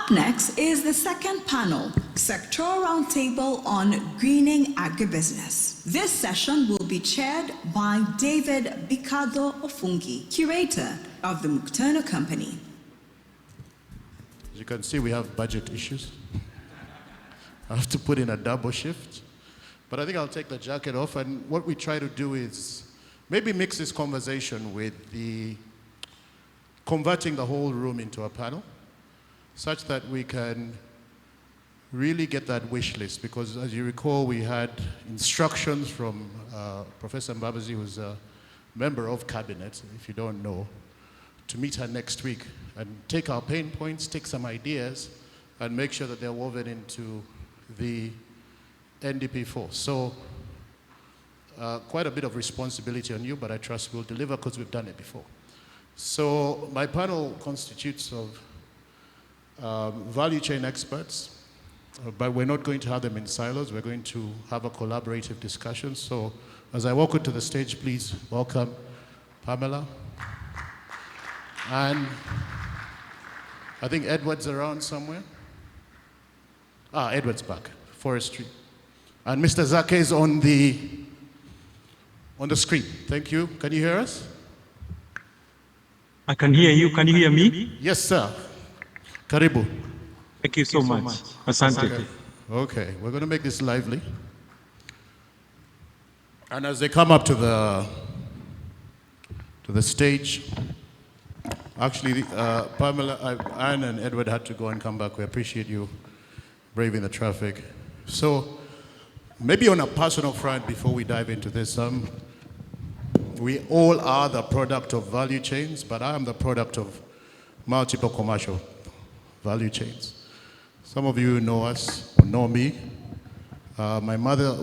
Up next is the second panel, Sectoral Roundtable on Greening Agribusiness. This session will be chaired by David Bikado Ofungi, curator of the Mkutano Company. As you can see, we have budget issues. I have to put in a double shift. But I think I'll take the jacket off, and what we try to do is maybe mix this conversation with the converting the whole room into a panel, such that we can really get that wish list. Because as you recall, we had instructions from Professor Mbabazi, who's a member of cabinet, if you don't know, to meet her next week and take our pain points, take some ideas, and make sure that they're woven into the NDP4. So quite a bit of responsibility on you, but I trust we'll deliver because we've done it before. So my panel constitutes of value chain experts, but we're not going to have them in silos. We're going to have a collaborative discussion. So as I walk onto the stage, please welcome Pamela. And I think Edward's around somewhere. Edward's back, forestry. And Mr. Zake is on the screen. Thank you. Can you hear us? I can hear you. Can you hear me? Yes, sir. Karibu. Thank you so much. Asante. Okay, we're going to make this lively. And as they come up to the stage, actually, Pamela, Anne and Edward had to go and come back. We appreciate you braving the traffic. So maybe on a personal front, before we dive into this, we all are the product of value chains, but I am the product of multiple commercial value chains. Some of you know us, or know me. My mother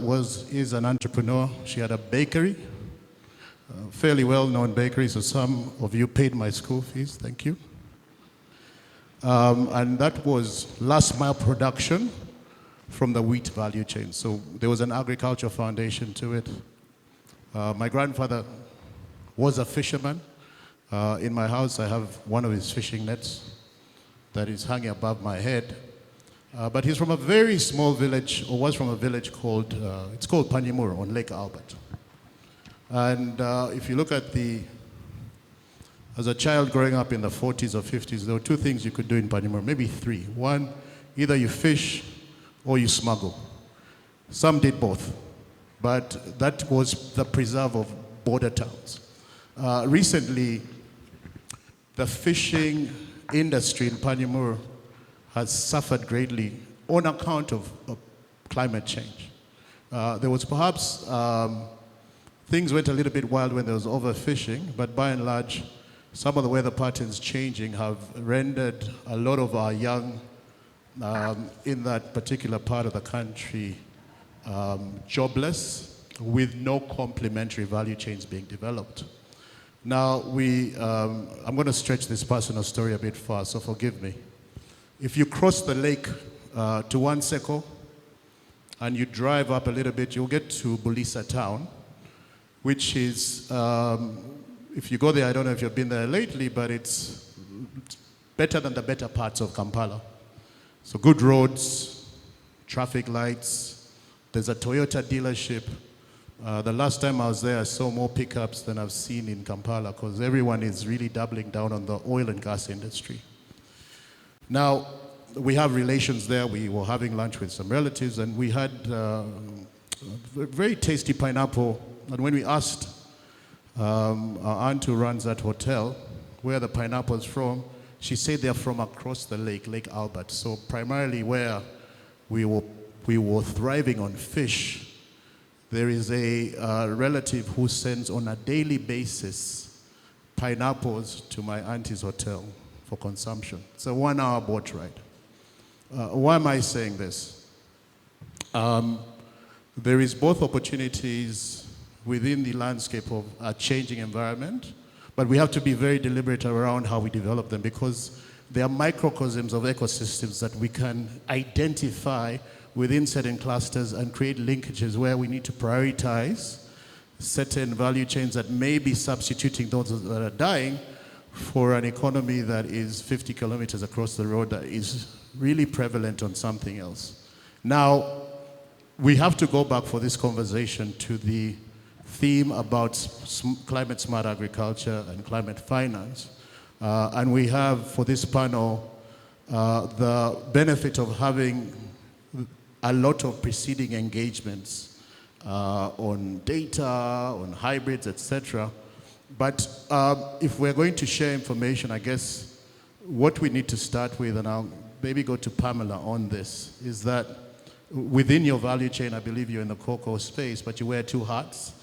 is an entrepreneur. She had a bakery, fairly well-known bakery, so some of you paid my school fees, thank you. And that was last mile production from the wheat value chain. So there was an agriculture foundation to it. My grandfather was a fisherman. In my house, I have one of his fishing nets that is hanging above my head. But he's from a very small village, or was from a village called, it's called Panyimur on Lake Albert. And if you look at as a child growing up in the 40s or 50s, there were two things you could do in Panyimur, maybe three. One, either you fish or you smuggle. Some did both, but that was the preserve of border towns. Recently, the fishing industry in Panyimur has suffered greatly on account of climate change. There was perhaps, things went a little bit wild when there was overfishing, but by and large, some of the weather patterns changing have rendered a lot of our young in that particular part of the country jobless, with no complementary value chains being developed. Now, I'm going to stretch this personal story a bit far, so forgive me. If you cross the lake to Wanseko and you drive up a little bit, you'll get to Bulisa town, which is, if you go there, I don't know if you've been there lately, but it's better than the better parts of Kampala. So good roads, traffic lights, there's a Toyota dealership. The last time I was there, I saw more pickups than I've seen in Kampala, because everyone is really doubling down on the oil and gas industry. Now, we have relations there. We were having lunch with some relatives, and we had very tasty pineapple. And when we asked our aunt who runs that hotel where the pineapple's from, she said they're from across the lake, Lake Albert. So primarily where we were thriving on fish, there is a relative who sends on a daily basis pineapples to my auntie's hotel for consumption. It's a 1-hour boat ride. Why am I saying this? There is both opportunities within the landscape of a changing environment, but we have to be very deliberate around how we develop them, because they are microcosms of ecosystems that we can identify within certain clusters and create linkages where we need to prioritize certain value chains that may be substituting those that are dying, for an economy that is 50 kilometers across the road that is really prevalent on something else. Now, we have to go back for this conversation to the theme about climate smart agriculture and climate finance. And we have for this panel the benefit of having a lot of preceding engagements on data, on hybrids, etc. But if we're going to share information, I guess what we need to start with, and I'll maybe go to Pamela on this, is that within your value chain, I believe you're in the cocoa space, but you wear two hats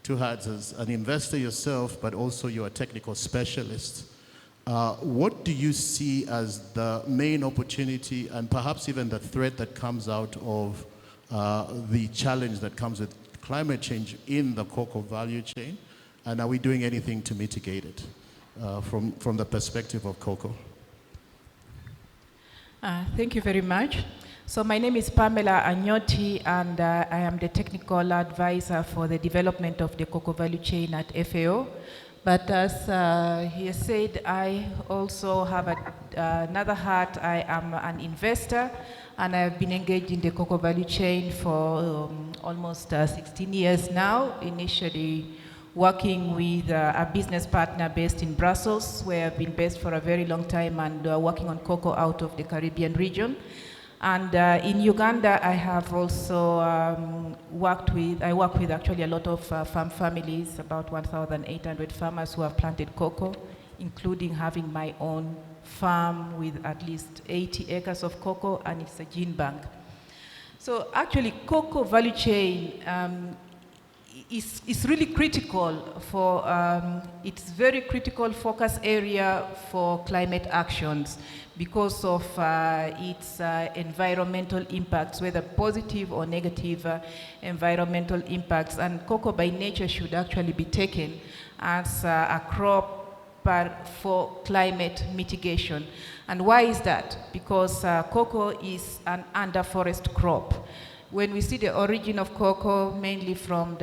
as an investor yourself, but also you're a technical specialist. What do you see as the main opportunity and perhaps even the threat that comes out of the challenge that comes with climate change in the cocoa value chain? And are we doing anything to mitigate it from the perspective of cocoa? Thank you very much. So my name is Pamela Agnotti, and I am the technical advisor for the development of the cocoa value chain at FAO. But as he has said, I also have another hat. I am an investor, and I have been engaged in the cocoa value chain for almost 16 years now, initially working with a business partner based in Brussels, where I've been based for a very long time, and working on cocoa out of the Caribbean region. And in Uganda, I have also work with actually a lot of farm families, about 1,800 farmers who have planted cocoa, including having my own farm with at least 80 acres of cocoa, and it's a gene bank. So actually, cocoa value chain is really critical for, it's very critical focus area for climate actions because of its environmental impacts, whether positive or negative environmental impacts. And cocoa by nature should actually be taken as a crop for climate mitigation. And why is that? Because cocoa is an underforest crop. When we see the origin of cocoa, mainly from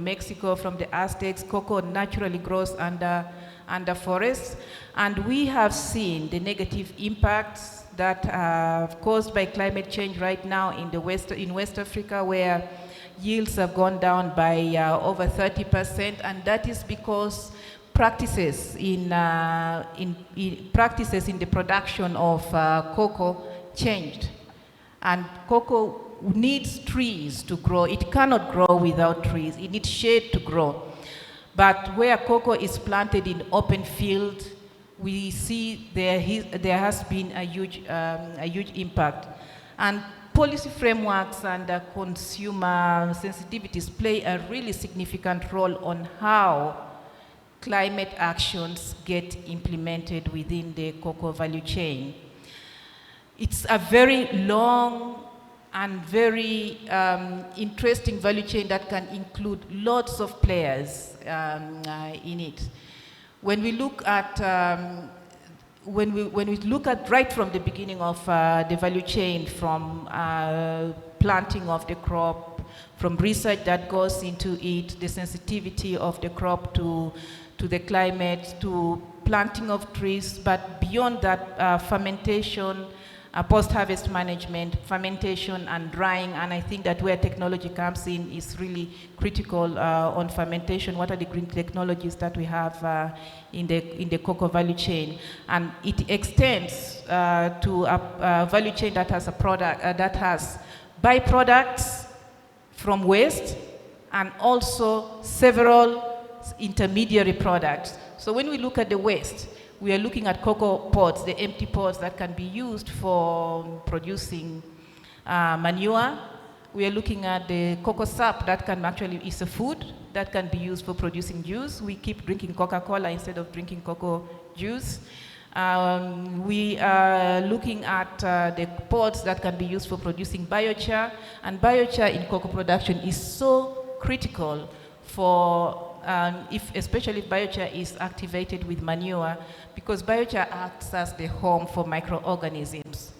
Mexico, from the Aztecs, cocoa naturally grows under forests. And we have seen the negative impacts that are caused by climate change right now in West Africa, where yields have gone down by over 30%, and that is because practices in the production of cocoa changed. And cocoa needs trees to grow. It cannot grow without trees. It needs shade to grow. But where cocoa is planted in open field, we see there has been a huge impact. And policy frameworks and consumer sensitivities play a really significant role on how climate actions get implemented within the cocoa value chain. It's a very long and very interesting value chain that can include lots of players in it. When we look at when we look at right from the beginning of the value chain, from planting of the crop, from research that goes into it, the sensitivity of the crop to the climate, to planting of trees, but beyond that, fermentation, post-harvest management, fermentation and drying, and I think that where technology comes in is really critical on fermentation. What are the green technologies that we have in the cocoa value chain? And it extends to a value chain that has a product that has byproducts from waste and also several intermediary products. So when we look at the waste, we are looking at cocoa pods, the empty pods that can be used for producing manure. We are looking at the cocoa sap that can actually is a food that can be used for producing juice. We keep drinking Coca-Cola instead of drinking cocoa juice. We are looking at the pods that can be used for producing biochar, and biochar in cocoa production is so critical for especially if biochar is activated with manure, because biochar acts as the home for microorganisms.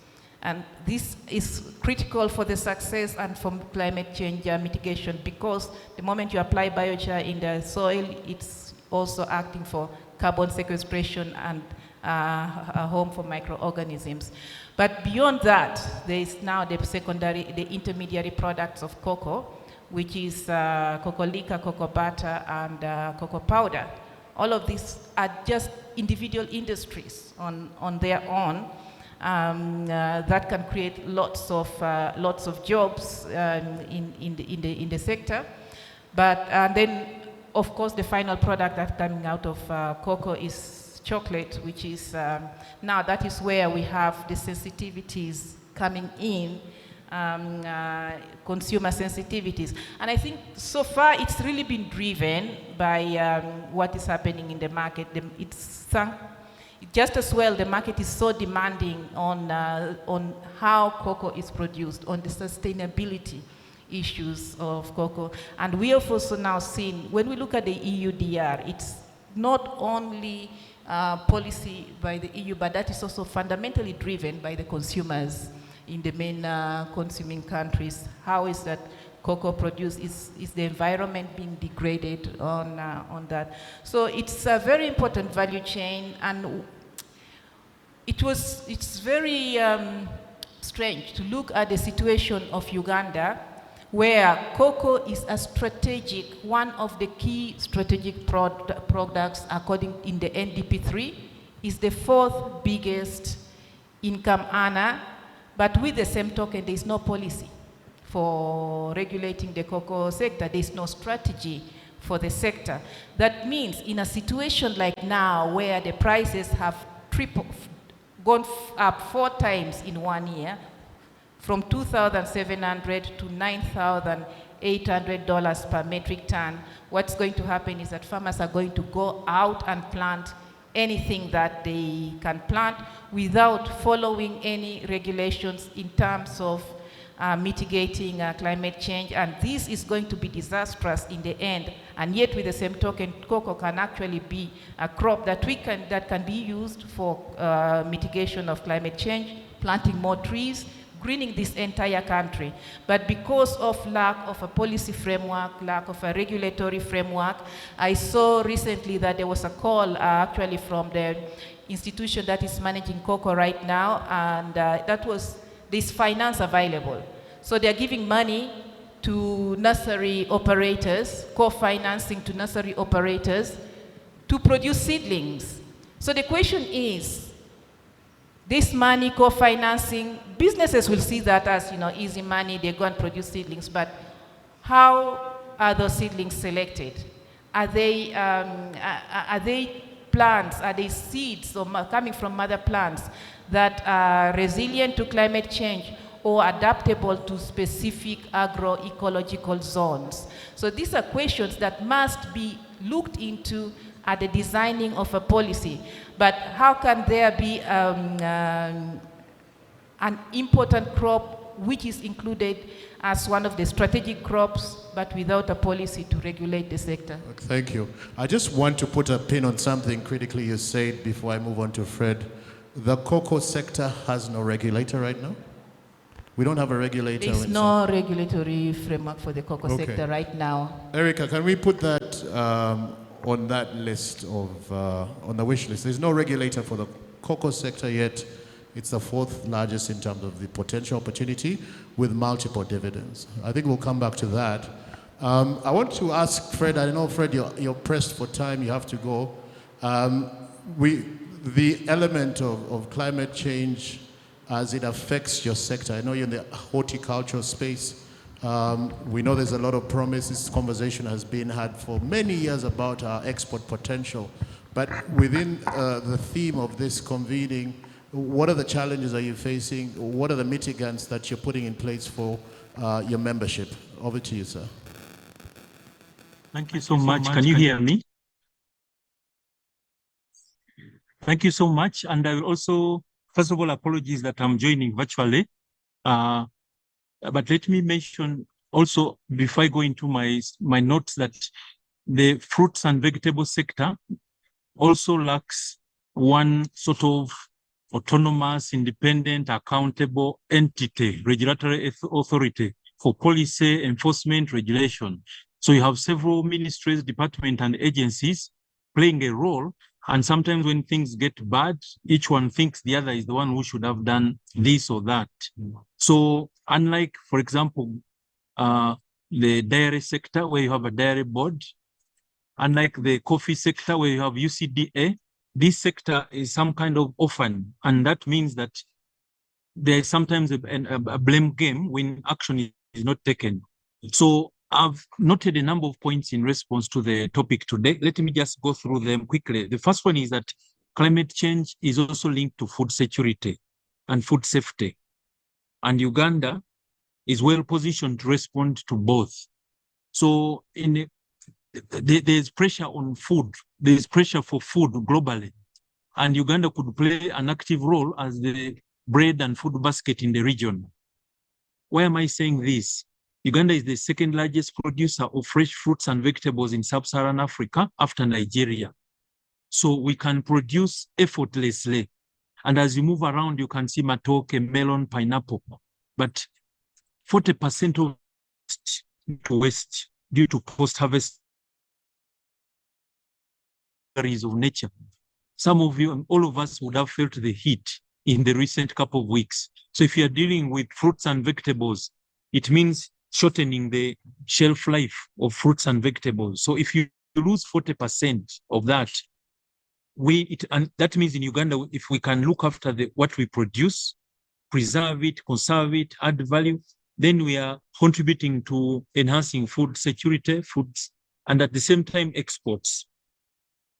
And this is critical for the success and for climate change mitigation, because the moment you apply biochar in the soil, it's also acting for carbon sequestration and a home for microorganisms. But beyond that, there is now the intermediary products of cocoa, which is cocoa liquor, cocoa butter, and cocoa powder. All of these are just individual industries on their own that can create lots of jobs in the sector. But then, of course, the final product that's coming out of cocoa is chocolate, which is now that is where we have the sensitivities coming in. Consumer sensitivities. And I think so far it's really been driven by what is happening in the market. Just as well, the market is so demanding on how cocoa is produced, on the sustainability issues of cocoa. And we have also now seen, when we look at the EUDR, it's not only policy by the EU, but that is also fundamentally driven by the consumers in the main consuming countries. How is that cocoa produced? Is the environment being degraded on that? So it's a very important value chain, and it's very strange to look at the situation of Uganda, where cocoa is a one of the key strategic products according in the NDP3, is the 4th biggest income earner. But with the same token, there is no policy for regulating the cocoa sector. There is no strategy for the sector. That means in a situation like now, where the prices have gone up 4 times in 1 year, from $2,700 to $9,800 per metric ton, what's going to happen is that farmers are going to go out and plant anything that they can plant without following any regulations in terms of mitigating climate change, and this is going to be disastrous in the end. And yet, with the same token, cocoa can actually be a crop that can be used for mitigation of climate change, planting more trees, greening this entire country. But because of lack of a policy framework, lack of a regulatory framework, I saw recently that there was a call actually from the institution that is managing cocoa right now, and that was this finance available. So they're giving money to nursery operators, co-financing to nursery operators to produce seedlings. So the question is, this money, co-financing, businesses will see that as, easy money, they go and produce seedlings, but how are those seedlings selected? Are they plants, are they seeds or coming from mother plants that are resilient to climate change or adaptable to specific agroecological zones? So these are questions that must be looked into at the designing of a policy. But how can there be an important crop which is included as one of the strategic crops, but without a policy to regulate the sector? Thank you. I just want to put a pin on something critically you said before I move on to Fred. The cocoa sector has no regulator right now? We don't have a regulator? There's no regulatory framework for the cocoa sector right now. Erica, can we put that on that list of, on the wish list? There's no regulator for the cocoa sector yet. It's the 4th largest in terms of the potential opportunity with multiple dividends. I think we'll come back to that. I want to ask Fred, I know Fred, you're pressed for time, you have to go. The element of climate change as it affects your sector, I know you're in the horticultural space. We know there's a lot of promise. This conversation has been had for many years about our export potential. But within the theme of this convening, what are the challenges are you facing? What are the mitigants that you're putting in place for your membership? Over to you, sir. Thank you so much. Can you hear me? Thank you so much. And I will also, first of all, apologies that I'm joining virtually. But let me mention also, before I go into my notes, that the fruits and vegetable sector also lacks one sort of autonomous, independent, accountable entity, regulatory authority for policy enforcement regulation. So you have several ministries, departments, and agencies playing a role. And sometimes when things get bad, each one thinks the other is the one who should have done this or that. So unlike, for example, the dairy sector where you have a dairy board, unlike the coffee sector where you have UCDA, this sector is some kind of orphan. And that means that there's sometimes a blame game when action is not taken. So I've noted a number of points in response to the topic today. Let me just go through them quickly. The first one is that climate change is also linked to food security and food safety. And Uganda is well positioned to respond to both. So there's pressure on food. There's pressure for food globally. And Uganda could play an active role as the bread and food basket in the region. Why am I saying this? Uganda is the second largest producer of fresh fruits and vegetables in sub-Saharan Africa after Nigeria. So we can produce effortlessly. And as you move around, you can see matoke, melon, pineapple. But 40% of waste due to post-harvest of nature. Some of you and all of us would have felt the heat in the recent couple of weeks. So if you're dealing with fruits and vegetables, it means shortening the shelf life of fruits and vegetables. So if you lose 40% of that, and that means in Uganda, if we can look after what we produce, preserve it, conserve it, add value, then we are contributing to enhancing food security, foods, and at the same time exports.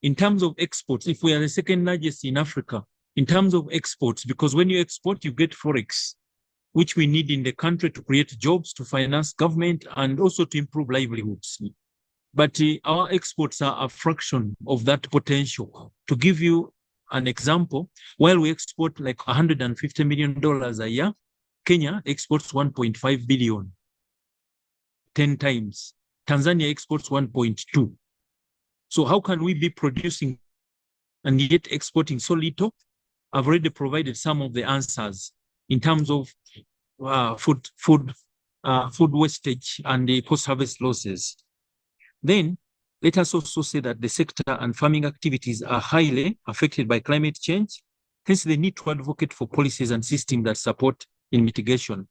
In terms of exports, if we are the second largest in Africa, in terms of exports, because when you export, you get forex, which we need in the country to create jobs, to finance government, and also to improve livelihoods. But our exports are a fraction of that potential. To give you an example, while we export like $150 million a year, Kenya exports 1.5 billion, 10 times. Tanzania exports 1.2. So how can we be producing and yet exporting so little? I've already provided some of the answers in terms of food wastage and the post-harvest losses. Then let us also say that the sector and farming activities are highly affected by climate change. Hence, they need to advocate for policies and systems that support in mitigation.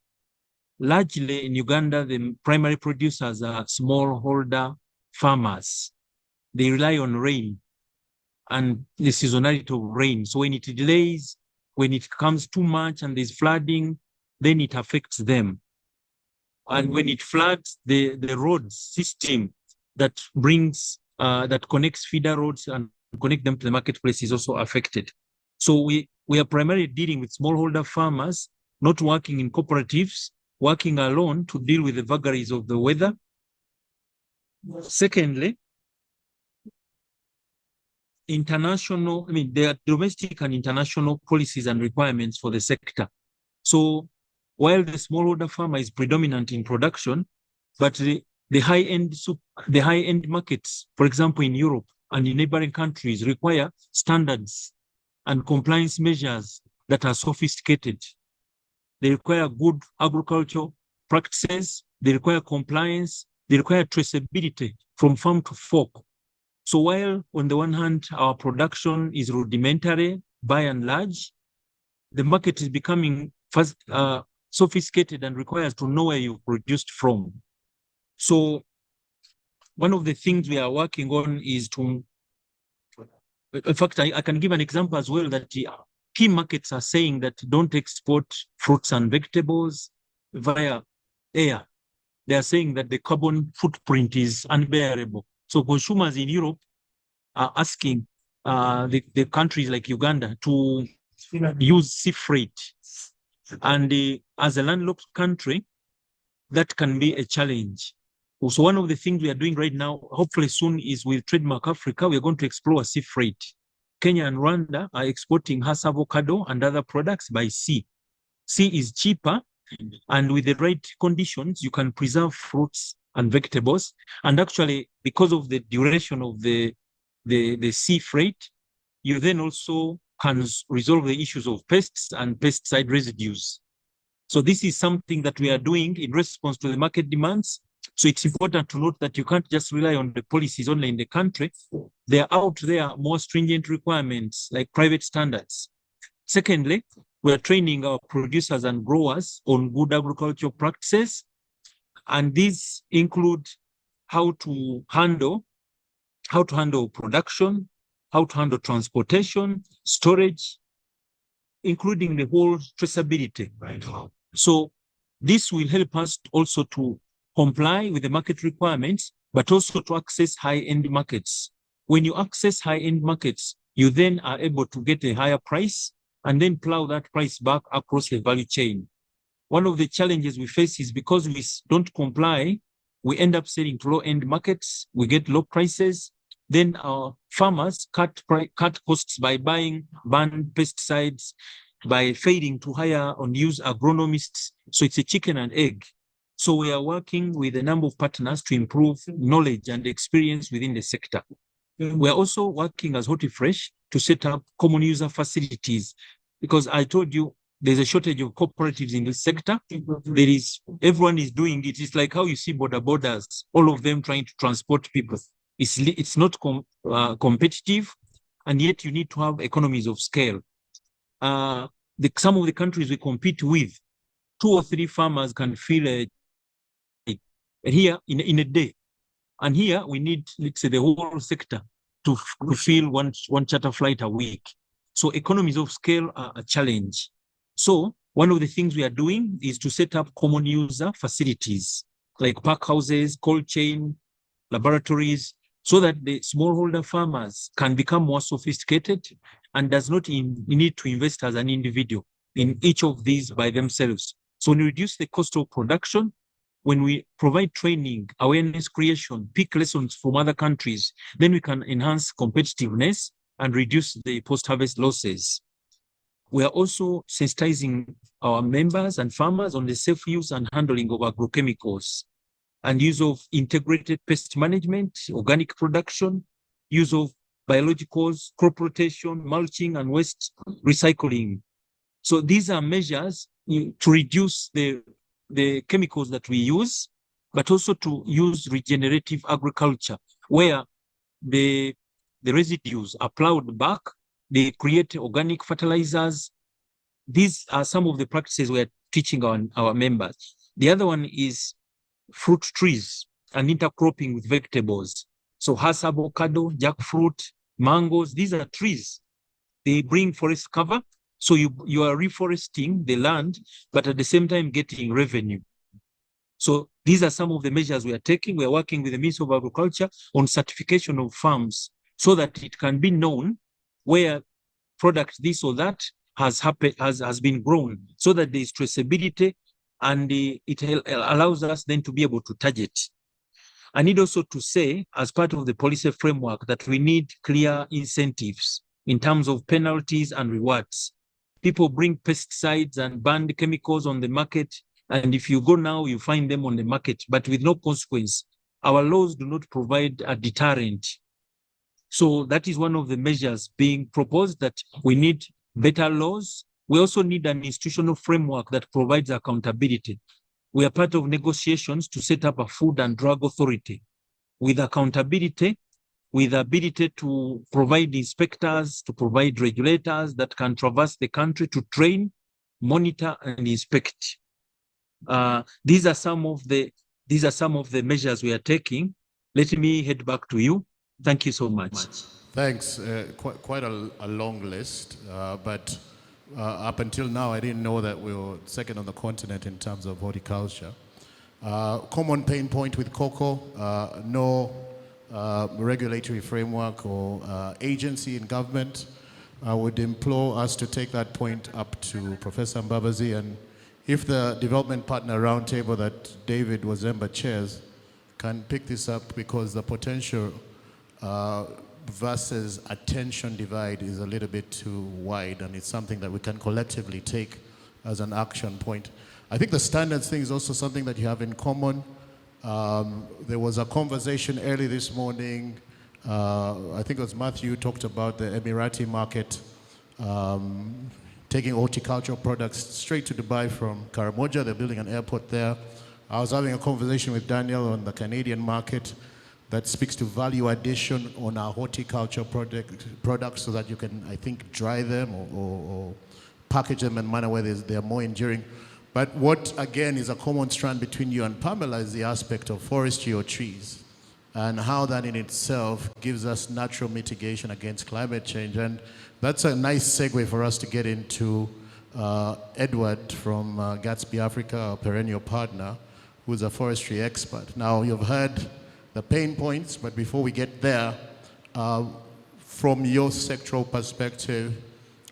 Largely in Uganda, the primary producers are smallholder farmers. They rely on rain and the seasonality of rain. So when it delays, when it comes too much and there's flooding, then it affects them. And when it floods, the road system that connects feeder roads and connect them to the marketplace is also affected. So we are primarily dealing with smallholder farmers, not working in cooperatives, working alone to deal with the vagaries of the weather. Secondly, there are domestic and international policies and requirements for the sector. So while the smallholder farmer is predominant in production, but the high-end markets, for example, in Europe and in neighboring countries, require standards and compliance measures that are sophisticated. They require good agricultural practices. They require compliance. They require traceability from farm to fork. So while on the one hand, our production is rudimentary by and large, the market is becoming sophisticated and requires to know where you produced from. So one of the things we are working on is in fact, I can give an example as well that key markets are saying that don't export fruits and vegetables via air. They are saying that the carbon footprint is unbearable. So consumers in Europe are asking the countries like Uganda to use sea freight. And as a landlocked country, that can be a challenge. So one of the things we are doing right now, hopefully soon, is with TradeMark Africa, we are going to explore sea freight. Kenya and Rwanda are exporting Hass avocado and other products by sea. Sea is cheaper, and with the right conditions, you can preserve fruits and vegetables. And actually, because of the duration of the sea freight, you then also can resolve the issues of pests and pesticide residues. So this is something that we are doing in response to the market demands. So it's important to note that you can't just rely on the policies only in the country. There are out there more stringent requirements like private standards. Secondly, we are training our producers and growers on good agricultural practices. And these include how to handle production, how to handle transportation, storage, including the whole traceability. Right. So this will help us also to comply with the market requirements, but also to access high-end markets. When you access high-end markets, you then are able to get a higher price and then plow that price back across the value chain. One of the challenges we face is because we don't comply, we end up selling to low-end markets, we get low prices, then our farmers cut costs by buying banned pesticides, by fading to hire unused agronomists. So it's a chicken and egg. So we are working with a number of partners to improve knowledge and experience within the sector. We are also working as HortiFresh to set up common user facilities, because I told you there's a shortage of cooperatives in this sector. Everyone is doing it. It's like how you see border borders, all of them trying to transport people. It's not competitive, and yet you need to have economies of scale. Some of the countries we compete with, 2 or 3 farmers can fill here in a day. And here we need, let's say, the whole sector to fill one charter flight a week. So economies of scale are a challenge. So one of the things we are doing is to set up common user facilities like pack houses, cold chain, laboratories, so that the smallholder farmers can become more sophisticated and does not need to invest as an individual in each of these by themselves. So when we reduce the cost of production, when we provide training, awareness creation, pick lessons from other countries, then we can enhance competitiveness and reduce the post-harvest losses. We are also sensitizing our members and farmers on the safe use and handling of agrochemicals and use of integrated pest management, organic production, use of biologicals, crop rotation, mulching, and waste recycling. So these are measures to reduce the chemicals that we use, but also to use regenerative agriculture, where the residues are plowed back, they create organic fertilizers. These are some of the practices we are teaching our members. The other one is fruit trees and intercropping with vegetables. So has avocado, jackfruit, mangoes, these are trees. They bring forest cover. So you are reforesting the land, but at the same time getting revenue. So these are some of the measures we are taking. We are working with the Ministry of Agriculture on certification of farms so that it can be known where product this or that has been grown, so that there is traceability, and it allows us then to be able to target. I need also to say, as part of the policy framework, that we need clear incentives in terms of penalties and rewards. People bring pesticides and banned chemicals on the market, and if you go now, you find them on the market, but with no consequence. Our laws do not provide a deterrent. So that is one of the measures being proposed, that we need better laws. We also need an institutional framework that provides accountability. We are part of negotiations to set up a food and drug authority with accountability, with the ability to provide inspectors, to provide regulators that can traverse the country to train, monitor, and inspect. These are some of the measures we are taking. Let me head back to you. Thank you so much. Thanks. Quite a long list, but up until now, I didn't know that we were second on the continent in terms of horticulture. Common pain point with cocoa, no regulatory framework or agency in government. I would implore us to take that point up to Professor Mbabazi, and if the development partner roundtable that David Wazemba chairs can pick this up, because the potential versus attention divide is a little bit too wide, and it's something that we can collectively take as an action point. I think the standards thing is also something that you have in common. There was a conversation early this morning, I think it was Matthew who talked about the Emirati market, taking horticultural products straight to Dubai from Karamoja. They're building an airport there. I was having a conversation with Daniel on the Canadian market that speaks to value addition on our horticulture products so that you can, I think, dry them or package them in a manner where they're more enduring. But what, again, is a common strand between you and Pamela is the aspect of forestry or trees, and how that in itself gives us natural mitigation against climate change. And that's a nice segue for us to get into Edward from Gatsby Africa, our perennial partner, who's a forestry expert. Now, you've heard the pain points, but before we get there, from your sectoral perspective,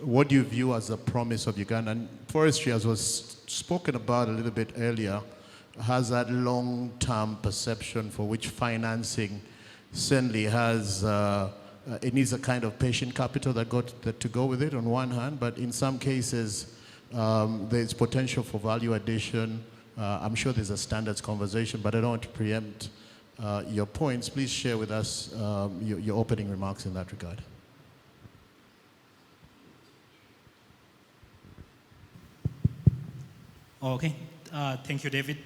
what do you view as the promise of Uganda? And forestry, as was spoken about a little bit earlier, has that long-term perception for which financing certainly has, it needs a kind of patient capital that to go with it on one hand, but in some cases, there's potential for value addition. I'm sure there's a standards conversation, but I don't want to preempt your points. Please share with us your opening remarks in that regard. Okay, thank you, David.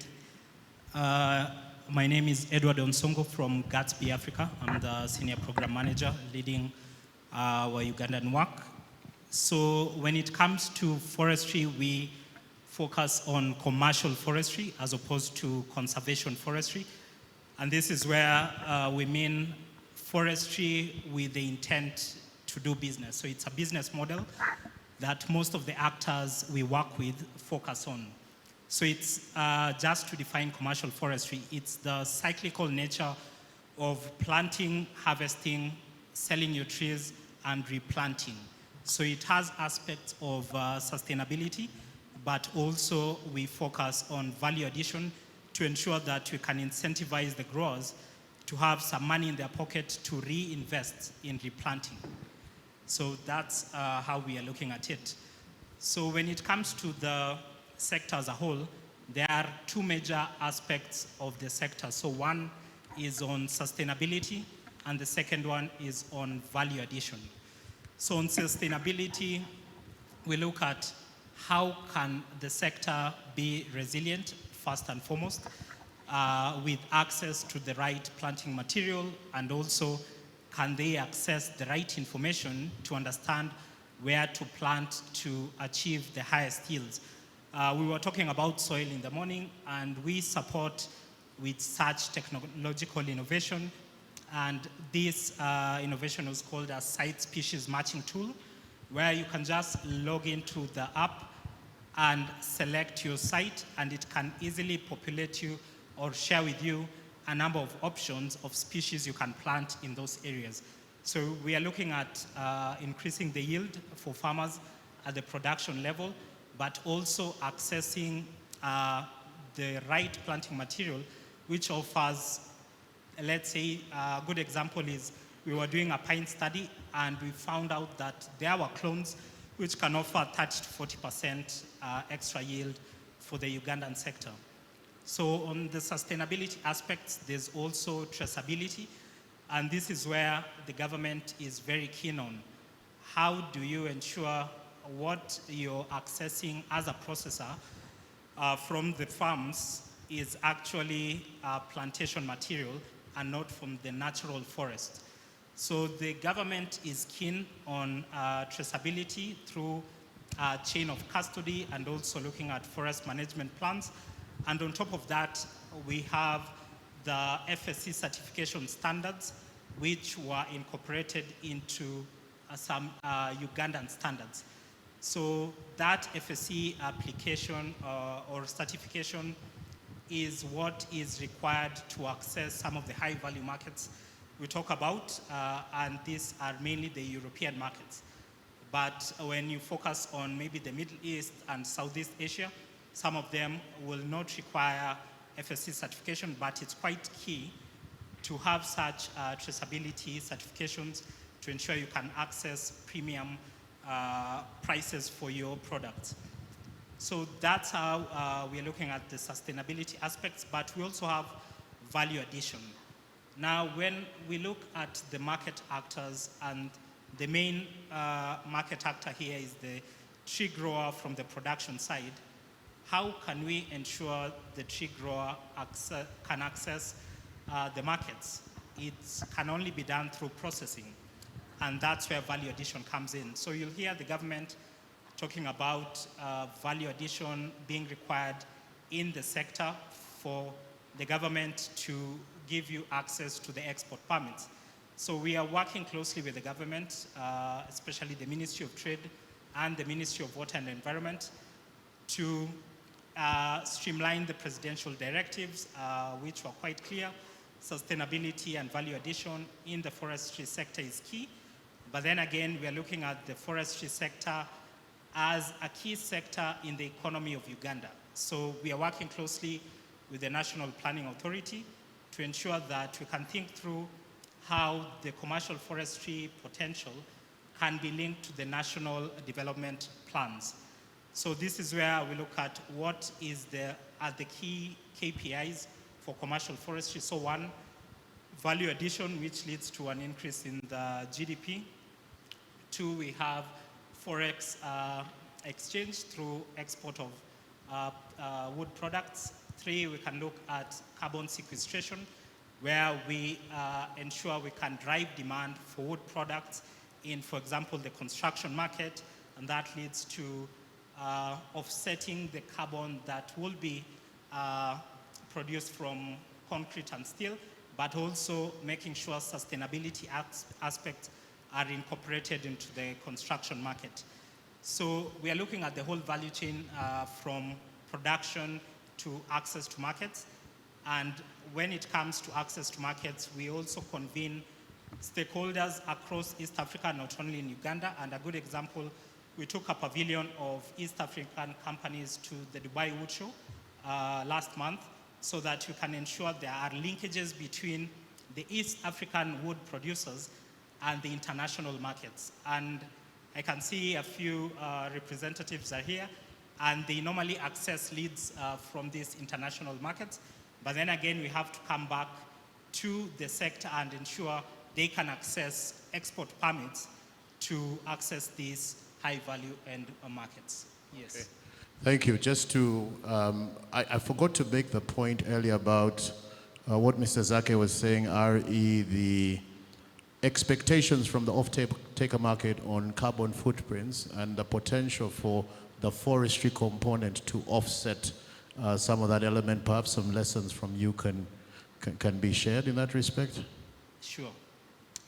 My name is Edward Onsongo from Gatsby Africa. I'm the Senior Program Manager leading our Ugandan work. So when it comes to forestry, we focus on commercial forestry as opposed to conservation forestry. And this is where we mean forestry with the intent to do business. So it's a business model that most of the actors we work with focus on. So it's just to define commercial forestry, it's the cyclical nature of planting, harvesting, selling your trees, and replanting. So it has aspects of sustainability, but also we focus on value addition to ensure that we can incentivize the growers to have some money in their pocket to reinvest in replanting. So that's how we are looking at it. So when it comes to the sector as a whole, there are two major aspects of the sector. So one is on sustainability, and the second one is on value addition. So on sustainability, we look at how can the sector be resilient, first and foremost, with access to the right planting material, and also can they access the right information to understand where to plant to achieve the highest yields. We were talking about soil in the morning, and we support with such technological innovation. And this innovation was called a site species matching tool, where you can just log into the app and select your site, and it can easily populate you or share with you a number of options of species you can plant in those areas. So we are looking at increasing the yield for farmers at the production level, but also accessing the right planting material, which offers, let's say, a good example is we were doing a pine study, and we found out that there were clones which can offer 30 to 40% extra yield for the Ugandan sector. So on the sustainability aspects, there's also traceability, and this is where the government is very keen on. How do you ensure what you're accessing as a processor from the farms is actually plantation material and not from the natural forest? So the government is keen on traceability through chain of custody and also looking at forest management plans. And on top of that, we have the FSC certification standards, which were incorporated into some Ugandan standards. So that FSC application or certification is what is required to access some of the high value markets we talk about, and these are mainly the European markets. But when you focus on maybe the Middle East and Southeast Asia, some of them will not require FSC certification, but it's quite key to have such traceability certifications to ensure you can access premium prices for your products. So that's how we're looking at the sustainability aspects, but we also have value addition. Now, when we look at the market actors, and the main market actor here is the tree grower from the production side, how can we ensure the tree grower can access the markets? It can only be done through processing, and that's where value addition comes in. So you'll hear the government talking about value addition being required in the sector for the government to give you access to the export permits. So we are working closely with the government, especially the Ministry of Trade and the Ministry of Water and Environment, to streamline the presidential directives, which were quite clear. Sustainability and value addition in the forestry sector is key. But then again, we are looking at the forestry sector as a key sector in the economy of Uganda. So we are working closely with the National Planning Authority to ensure that we can think through how the commercial forestry potential can be linked to the national development plans. So this is where we look at what are the key KPIs for commercial forestry. So one, value addition, which leads to an increase in the GDP. Two, we have forex exchange through export of wood products. Three, we can look at carbon sequestration, where we ensure we can drive demand for wood products in, for example, the construction market, and that leads to offsetting the carbon that will be produced from concrete and steel, but also making sure sustainability aspects are incorporated into the construction market. So we are looking at the whole value chain from production to access to markets. And when it comes to access to markets, we also convene stakeholders across East Africa, not only in Uganda. And a good example, we took a pavilion of East African companies to the Dubai Wood Show last month, so that you can ensure there are linkages between the East African wood producers and the international markets. And I can see a few representatives are here, and they normally access leads from these international markets. But then again, we have to come back to the sector and ensure they can access export permits to access these high value end markets. Yes. Okay. Thank you. Just to, I forgot to make the point earlier about what Mr. Zake was saying, RE, the expectations from the off-taker market on carbon footprints and the potential for the forestry component to offset some of that element. Perhaps some lessons from you can be shared in that respect? Sure.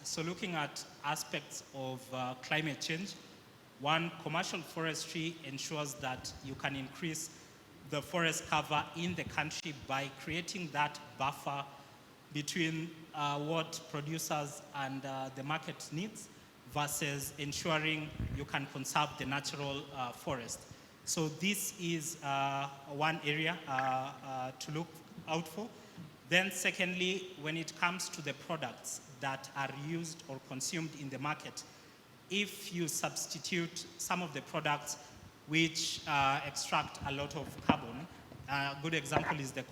So looking at aspects of climate change, one, commercial forestry ensures that you can increase the forest cover in the country by creating that buffer between what producers and the market needs versus ensuring you can conserve the natural forest. So this is one area to look out for. Then secondly, when it comes to the products that are used or consumed in the market, if you substitute some of the products which extract a lot of carbon, a good example is the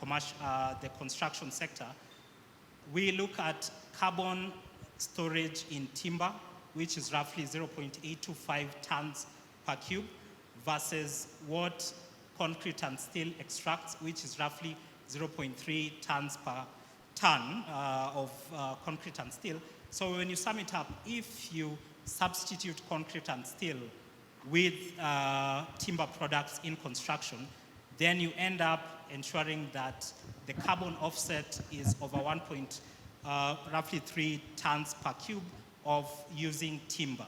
construction sector, we look at carbon storage in timber, which is roughly 0.825 tons per cube, versus what concrete and steel extracts, which is roughly 0.3 tons per ton of concrete and steel. So when you sum it up, if you substitute concrete and steel with timber products in construction, then you end up ensuring that the carbon offset is over roughly 3 tons per cube of using timber.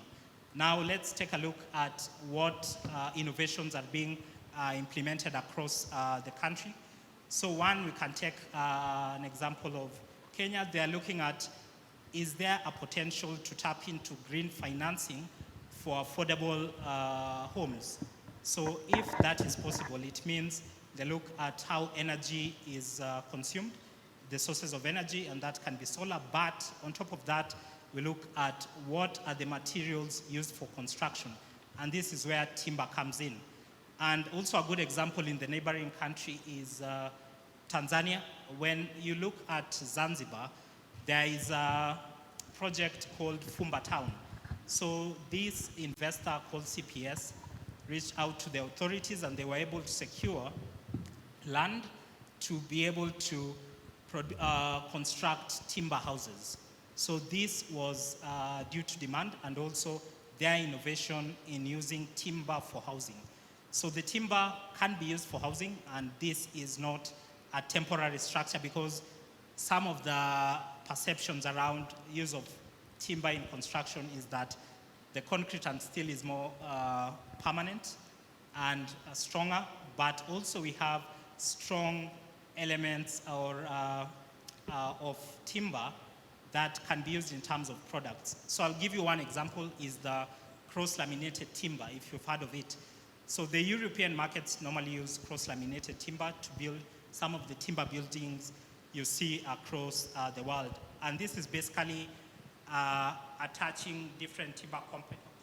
Now let's take a look at what innovations are being implemented across the country. So one, we can take an example of Kenya. They are looking at, is there a potential to tap into green financing for affordable homes? So if that is possible, it means they look at how energy is consumed, the sources of energy, and that can be solar. But on top of that, we look at what are the materials used for construction. And this is where timber comes in. And also a good example in the neighboring country is Tanzania. When you look at Zanzibar, there is a project called Fumba Town. So this investor called CPS reached out to the authorities and they were able to secure land to be able to construct timber houses. So this was due to demand and also their innovation in using timber for housing. So the timber can be used for housing, and this is not a temporary structure, because some of the perceptions around use of timber in construction is that the concrete and steel is more permanent and stronger, but also we have strong elements or of timber that can be used in terms of products. So I'll give you one example, is the cross-laminated timber, if you've heard of it. So the European markets normally use cross-laminated timber to build some of the timber buildings you see across the world. And this is basically attaching different timber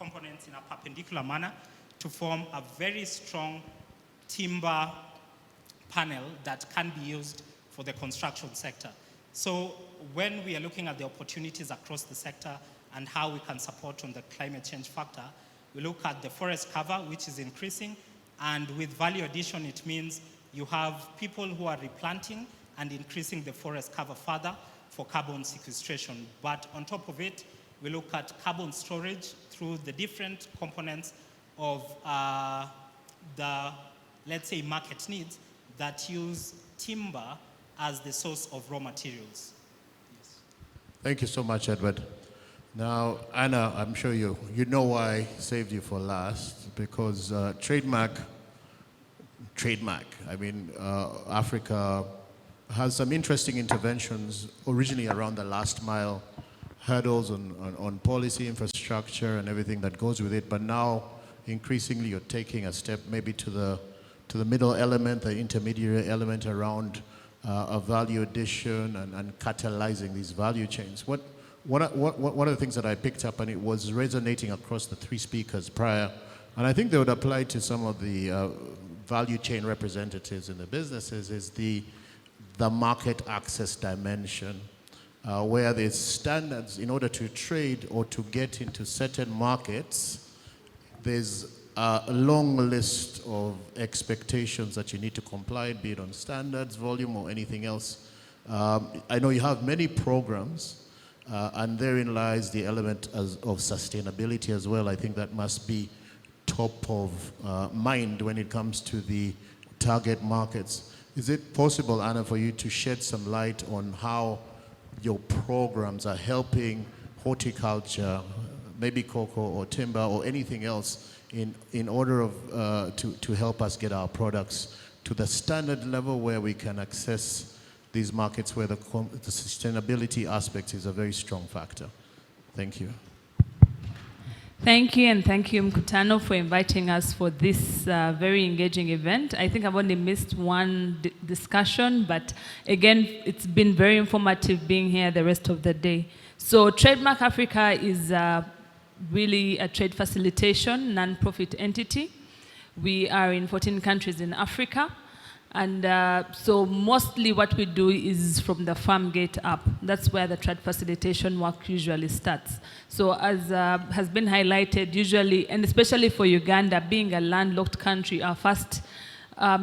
components in a perpendicular manner to form a very strong timber panel that can be used for the construction sector. So when we are looking at the opportunities across the sector and how we can support on the climate change factor, we look at the forest cover, which is increasing, and with value addition, it means you have people who are replanting and increasing the forest cover further for carbon sequestration. But on top of it, we look at carbon storage through the different components of the, let's say, market needs that use timber as the source of raw materials. Yes. Thank you so much, Edward. Now, Anna, I'm sure you know why I saved you for last, because TradeMark, I mean, Africa has some interesting interventions originally around the last mile hurdles on policy, infrastructure, and everything that goes with it. But now, increasingly, you're taking a step maybe to the middle element, the intermediary element around a value addition and catalyzing these value chains. One of the things that I picked up, and it was resonating across the three speakers prior, and I think they would apply to some of the value chain representatives in the businesses, is the market access dimension, where there's standards in order to trade or to get into certain markets. There's a long list of expectations that you need to comply, be it on standards, volume, or anything else. I know you have many programs, and therein lies the element of sustainability as well. I think that must be top of mind when it comes to the target markets. Is it possible, Anna, for you to shed some light on how your programs are helping horticulture, maybe cocoa or timber or anything else, in order of to help us get our products to the standard level where we can access these markets where the sustainability aspect is a very strong factor? Thank you. Thank you, and thank you, Mkutano, for inviting us for this very engaging event. I think I've only missed one discussion, but again, it's been very informative being here the rest of the day. So TradeMark Africa is really a trade facilitation non-profit entity. We are in 14 countries in Africa. And so mostly what we do is from the farm gate up. That's where the trade facilitation work usually starts. So as has been highlighted, usually, and especially for Uganda, being a landlocked country, our first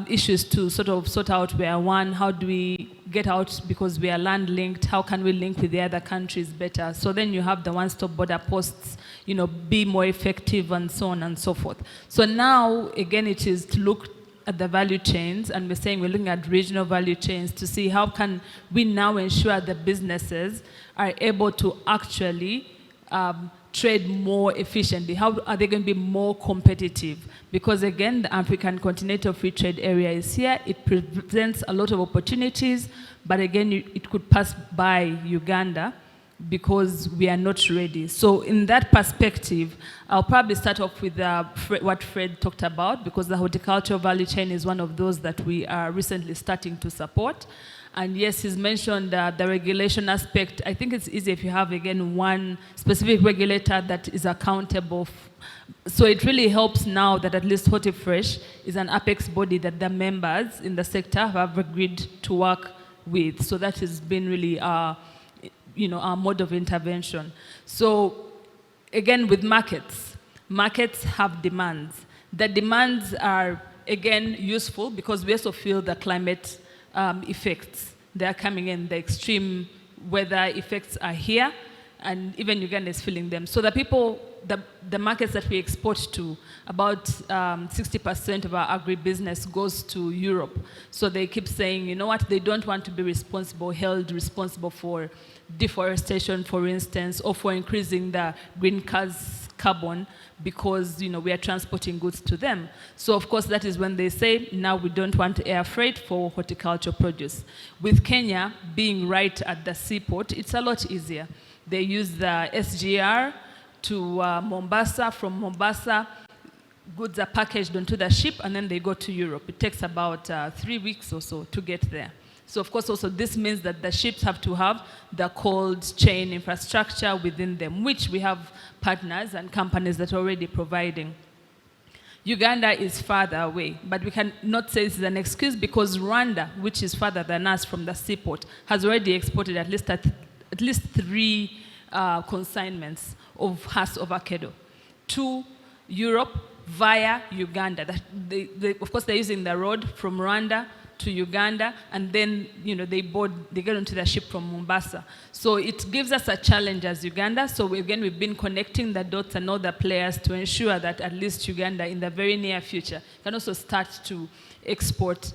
issues to sort out were, one, how do we get out because we are land linked? How can we link with the other countries better? So then you have the one-stop border posts, you know, be more effective and so on and so forth. So now, again, it is to look at the value chains, and we're saying we're looking at regional value chains to see how can we now ensure the businesses are able to actually trade more efficiently. How are they going to be more competitive? Because again, the African Continental Free Trade Area is here. It presents a lot of opportunities, but again, it could pass by Uganda because we are not ready. So in that perspective, I'll probably start off with what Fred talked about, because the horticultural value chain is one of those that we are recently starting to support. And yes, he's mentioned the regulation aspect. I think it's easy if you have, again, one specific regulator that is accountable. So it really helps now that at least HortiFresh is an apex body that the members in the sector have agreed to work with. So that has been really our mode of intervention. So again, with markets have demands. The demands are, again, useful because we also feel the climate effects. They are coming in, the extreme weather effects are here, and even Uganda is feeling them. So the people, the markets that we export to, about 60% of our agribusiness goes to Europe. So they keep saying, you know what, they don't want to be held responsible for deforestation, for instance, or for increasing the greenhouse carbon because, you know, we are transporting goods to them. So of course that is when they say, now we don't want air freight for horticulture produce. With Kenya being right at the seaport, it's a lot easier. They use the SGR to Mombasa. From Mombasa, goods are packaged onto the ship and then they go to Europe. It takes about 3 weeks or so to get there. So of course also this means that the ships have to have the cold chain infrastructure within them, which we have partners and companies that are already providing. Uganda is farther away, but we cannot say this is an excuse because Rwanda, which is farther than us from the seaport, has already exported at least 3 consignments of Hass avocado to Europe via Uganda. Of course, they're using the road from Rwanda to Uganda, and then, you know, they get onto the ship from Mombasa. So it gives us a challenge as Uganda. So we've been connecting the dots and all the players to ensure that at least Uganda in the very near future can also start to export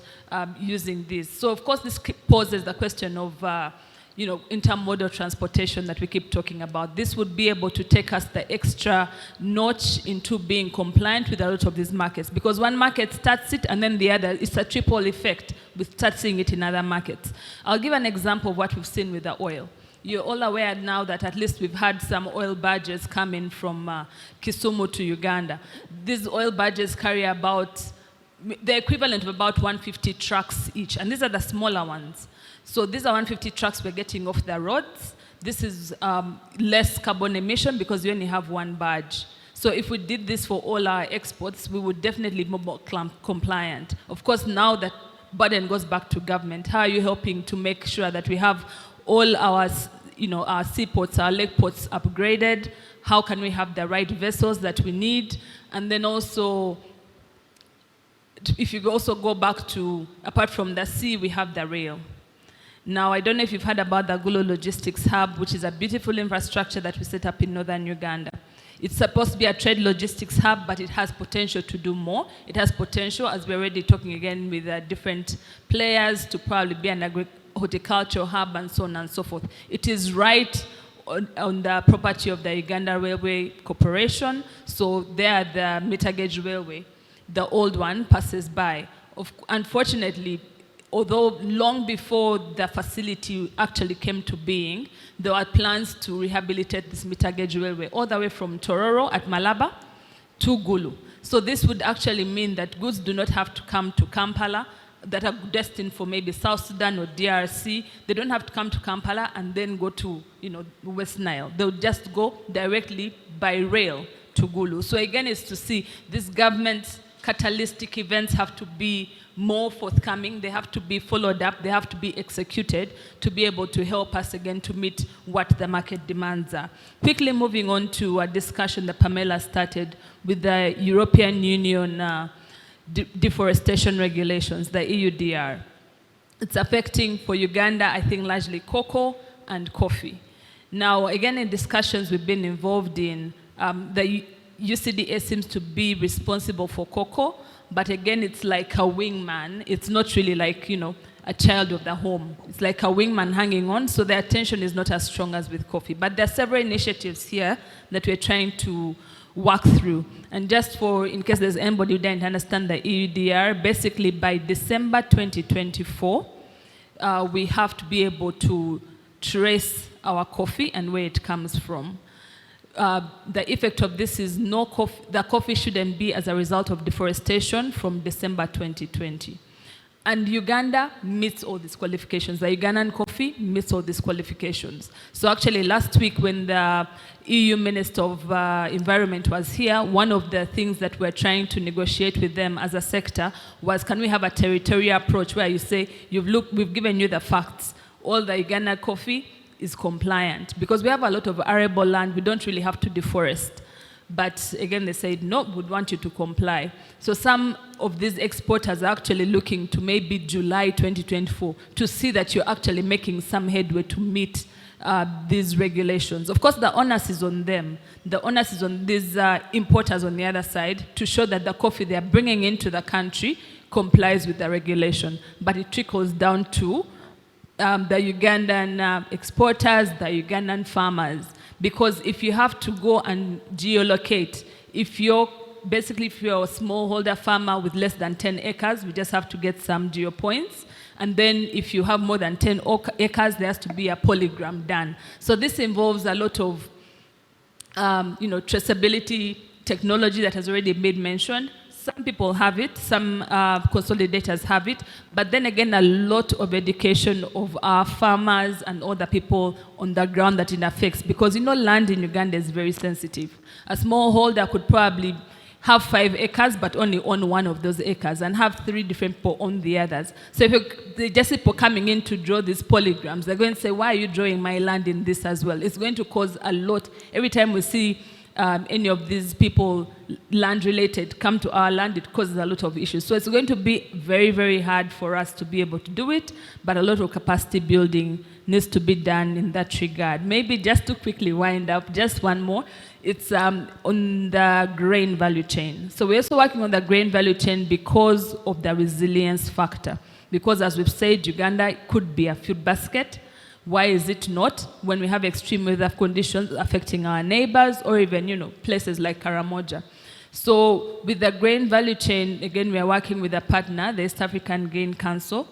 using this. So of course this poses the question of you know, intermodal transportation that we keep talking about. This would be able to take us the extra notch into being compliant with a lot of these markets, because one market starts it and then the other, it's a triple effect. We start seeing it in other markets. I'll give an example of what we've seen with the oil. You're all aware now that at least we've had some oil barges coming from Kisumu to Uganda. These oil barges carry about the equivalent of about 150 trucks each, and these are the smaller ones. So these are 150 trucks we're getting off the roads. This is less carbon emission because we only have one barge. So if we did this for all our exports, we would definitely be more compliant. Of course, now that burden goes back to government, how are you helping to make sure that we have all our, you know, our seaports, our lake ports upgraded? How can we have the right vessels that we need? And then also, if you also go back to, apart from the sea, we have the rail. Now, I don't know if you've heard about the Gulu Logistics Hub, which is a beautiful infrastructure that we set up in northern Uganda. It's supposed to be a trade logistics hub, but it has potential to do more. It has potential, as we're already talking again with different players, to probably be an horticultural hub and so on and so forth. It is right on the property of the Uganda Railway Corporation. So there, the meter gauge railway, the old one, passes by. Unfortunately, although long before the facility actually came to being, there were plans to rehabilitate this meter gauge railway all the way from Tororo at Malaba to Gulu. So this would actually mean that goods do not have to come to Kampala that are destined for maybe South Sudan or DRC. They don't have to come to Kampala and then go to, you know, West Nile. They'll just go directly by rail to Gulu. So again, it's to see these government catalytic events have to be more forthcoming, they have to be followed up, they have to be executed to be able to help us again to meet what the market demands are. Quickly moving on to a discussion that Pamela started with the European Union deforestation regulations, the EUDR. It's affecting for Uganda, I think, largely cocoa and coffee. Now, again, in discussions we've been involved in, the UCDA seems to be responsible for cocoa, but again, it's like a wingman. It's not really like, you know, a child of the home. It's like a wingman hanging on, so the attention is not as strong as with coffee. But there are several initiatives here that we're trying to work through. And just for, in case there's anybody who didn't understand the EUDR, basically by December 2024, we have to be able to trace our coffee and where it comes from. The effect of this is the coffee shouldn't be as a result of deforestation from December 2020. And Uganda meets all these qualifications. The Ugandan coffee meets all these qualifications. So actually last week when the EU Minister of Environment was here, one of the things that we're trying to negotiate with them as a sector was, can we have a territorial approach where you say, we've given you the facts. All the Ugandan coffee is compliant, because we have a lot of arable land, we don't really have to deforest. But again, they said, no, we'd want you to comply. So some of these exporters are actually looking to maybe July 2024 to see that you're actually making some headway to meet these regulations. Of course, the onus is on them. The onus is on these importers on the other side to show that the coffee they're bringing into the country complies with the regulation. But it trickles down to the Ugandan exporters, the Ugandan farmers. Because if you have to go and geolocate, if you're a smallholder farmer with less than 10 acres, we just have to get some geo points. And then if you have more than 10 acres, there has to be a polygram done. So this involves a lot of traceability technology that has already been mentioned. Some people have it, some consolidators have it, but then again, a lot of education of our farmers and other people on the ground that it affects, because land in Uganda is very sensitive. A smallholder could probably have 5 acres, but only own one of those acres, and have 3 different people own the others. So if just people coming in to draw these polygrams, they're going to say, why are you drawing my land in this as well? It's going to cause a lot. Every time we see any of these people land-related come to our land, it causes a lot of issues. So it's going to be very, very hard for us to be able to do it, but a lot of capacity building needs to be done in that regard. Maybe just to quickly wind up, just one more. It's on the grain value chain. So we're also working on the grain value chain because of the resilience factor. Because as we've said, Uganda could be a food basket. Why is it not when we have extreme weather conditions affecting our neighbors or even, places like Karamoja? So with the grain value chain, again, we are working with a partner, the East African Grain Council,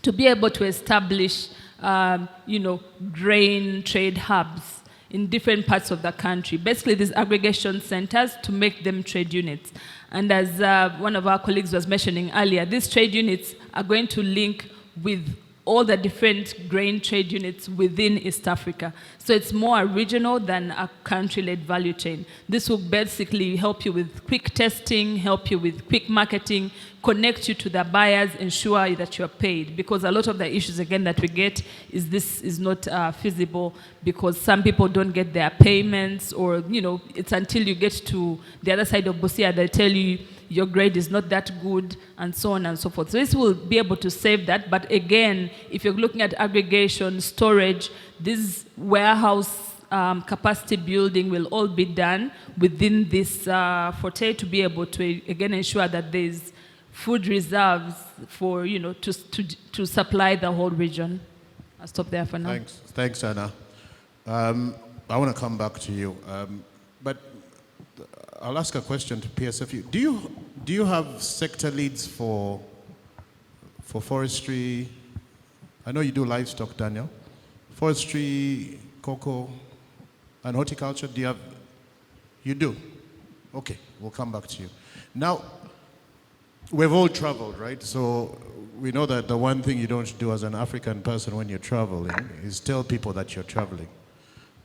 to be able to establish, grain trade hubs in different parts of the country. Basically, these aggregation centers to make them trade units. And as one of our colleagues was mentioning earlier, these trade units are going to link with all the different grain trade units within East Africa. So it's more regional than a country-led value chain. This will basically help you with quick testing, help you with quick marketing, connect you to the buyers, ensure that you're paid. Because a lot of the issues, again, that we get is this is not feasible because some people don't get their payments, or, it's until you get to the other side of Busia, they tell you your grade is not that good, and so on and so forth. So this will be able to save that. But again, if you're looking at aggregation, storage, this warehouse capacity building will all be done within this forte to be able to, again, ensure that there's food reserves for, to supply the whole region. I'll stop there for now. Thanks, Anna. I want to come back to you. But I'll ask a question to PSFU. Do you have sector leads for forestry? I know you do livestock, Daniel. Forestry, cocoa, and horticulture. Do you have? You do. Okay, we'll come back to you. Now, we've all traveled, right? So we know that the one thing you don't do as an African person when you're traveling is tell people that you're traveling,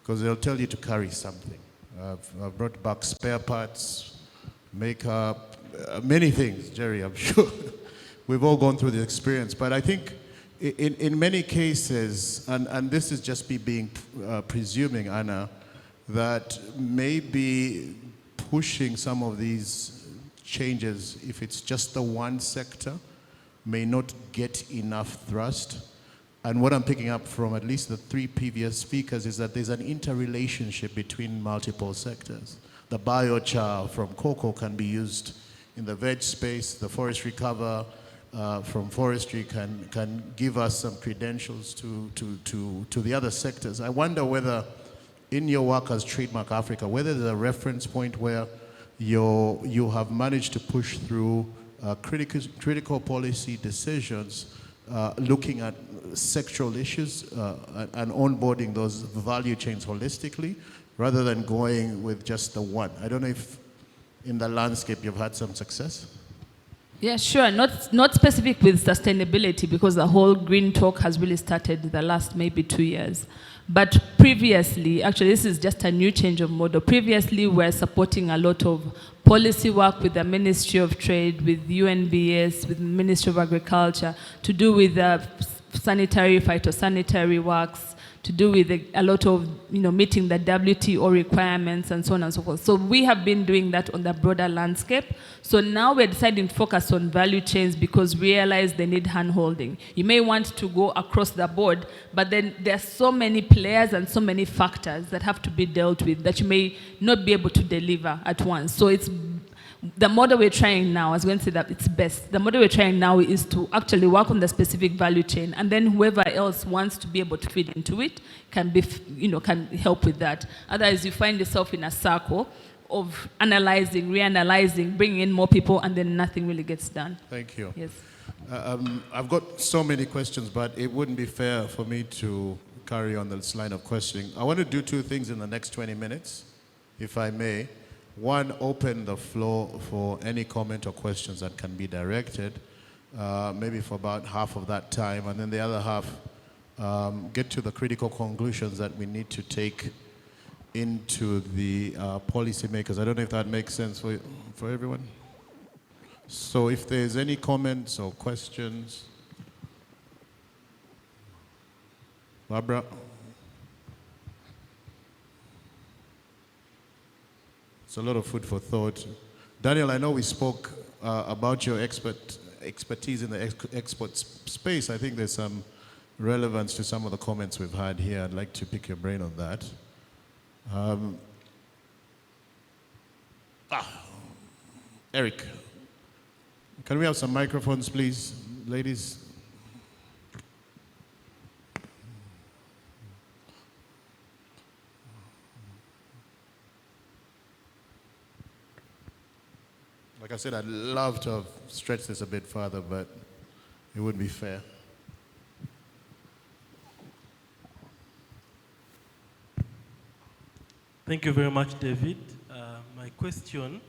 because they'll tell you to carry something. I've brought back spare parts, makeup, many things, Jerry, I'm sure. We've all gone through the experience. But I think in many cases, and this is just me being presuming, Anna, that maybe pushing some of these changes, if it's just the one sector, may not get enough thrust. And what I'm picking up from at least the 3 previous speakers is that there's an interrelationship between multiple sectors. The biochar from cocoa can be used in the veg space. The forestry cover from forestry can give us some credentials to the other sectors. I wonder whether in your work as TradeMark Africa, whether there's a reference point where you have managed to push through critical policy decisions looking at sectoral issues and onboarding those value chains holistically, rather than going with just the one. I don't know if in the landscape you've had some success. Yeah, sure. Not specific with sustainability, because the whole green talk has really started the last maybe 2 years. But previously, actually this is just a new change of model. Previously, we're supporting a lot of policy work with the Ministry of Trade, with UNBS, with the Ministry of Agriculture, to do with sanitary, phytosanitary works, to do with a lot of, meeting the WTO requirements and so on and so forth. So we have been doing that on the broader landscape. So now we're deciding to focus on value chains because we realize they need hand-holding. You may want to go across the board, but then there are so many players and so many factors that have to be dealt with that you may not be able to deliver at once. So it's the model we're trying now, I was going to say that it's best. The model we're trying now is to actually work on the specific value chain, and then whoever else wants to be able to feed into it can be, can help with that. Otherwise, you find yourself in a circle of analyzing, reanalyzing, bringing in more people, and then nothing really gets done. Thank you. Yes. I've got so many questions, but it wouldn't be fair for me to carry on this line of questioning. I want to do two things in the next 20 minutes, if I may. One, open the floor for any comment or questions that can be directed, maybe for about half of that time, and then the other half, get to the critical conclusions that we need to take into the policymakers. I don't know if that makes sense for everyone. So if there's any comments or questions. Barbara? It's a lot of food for thought. Daniel, I know we spoke about your expertise in the export space. I think there's some relevance to some of the comments we've had here. I'd like to pick your brain on that. Eric, can we have some microphones, please, ladies? Like I said, I'd love to have stretched this a bit further, but it wouldn't be fair. Thank you very much, David. My question,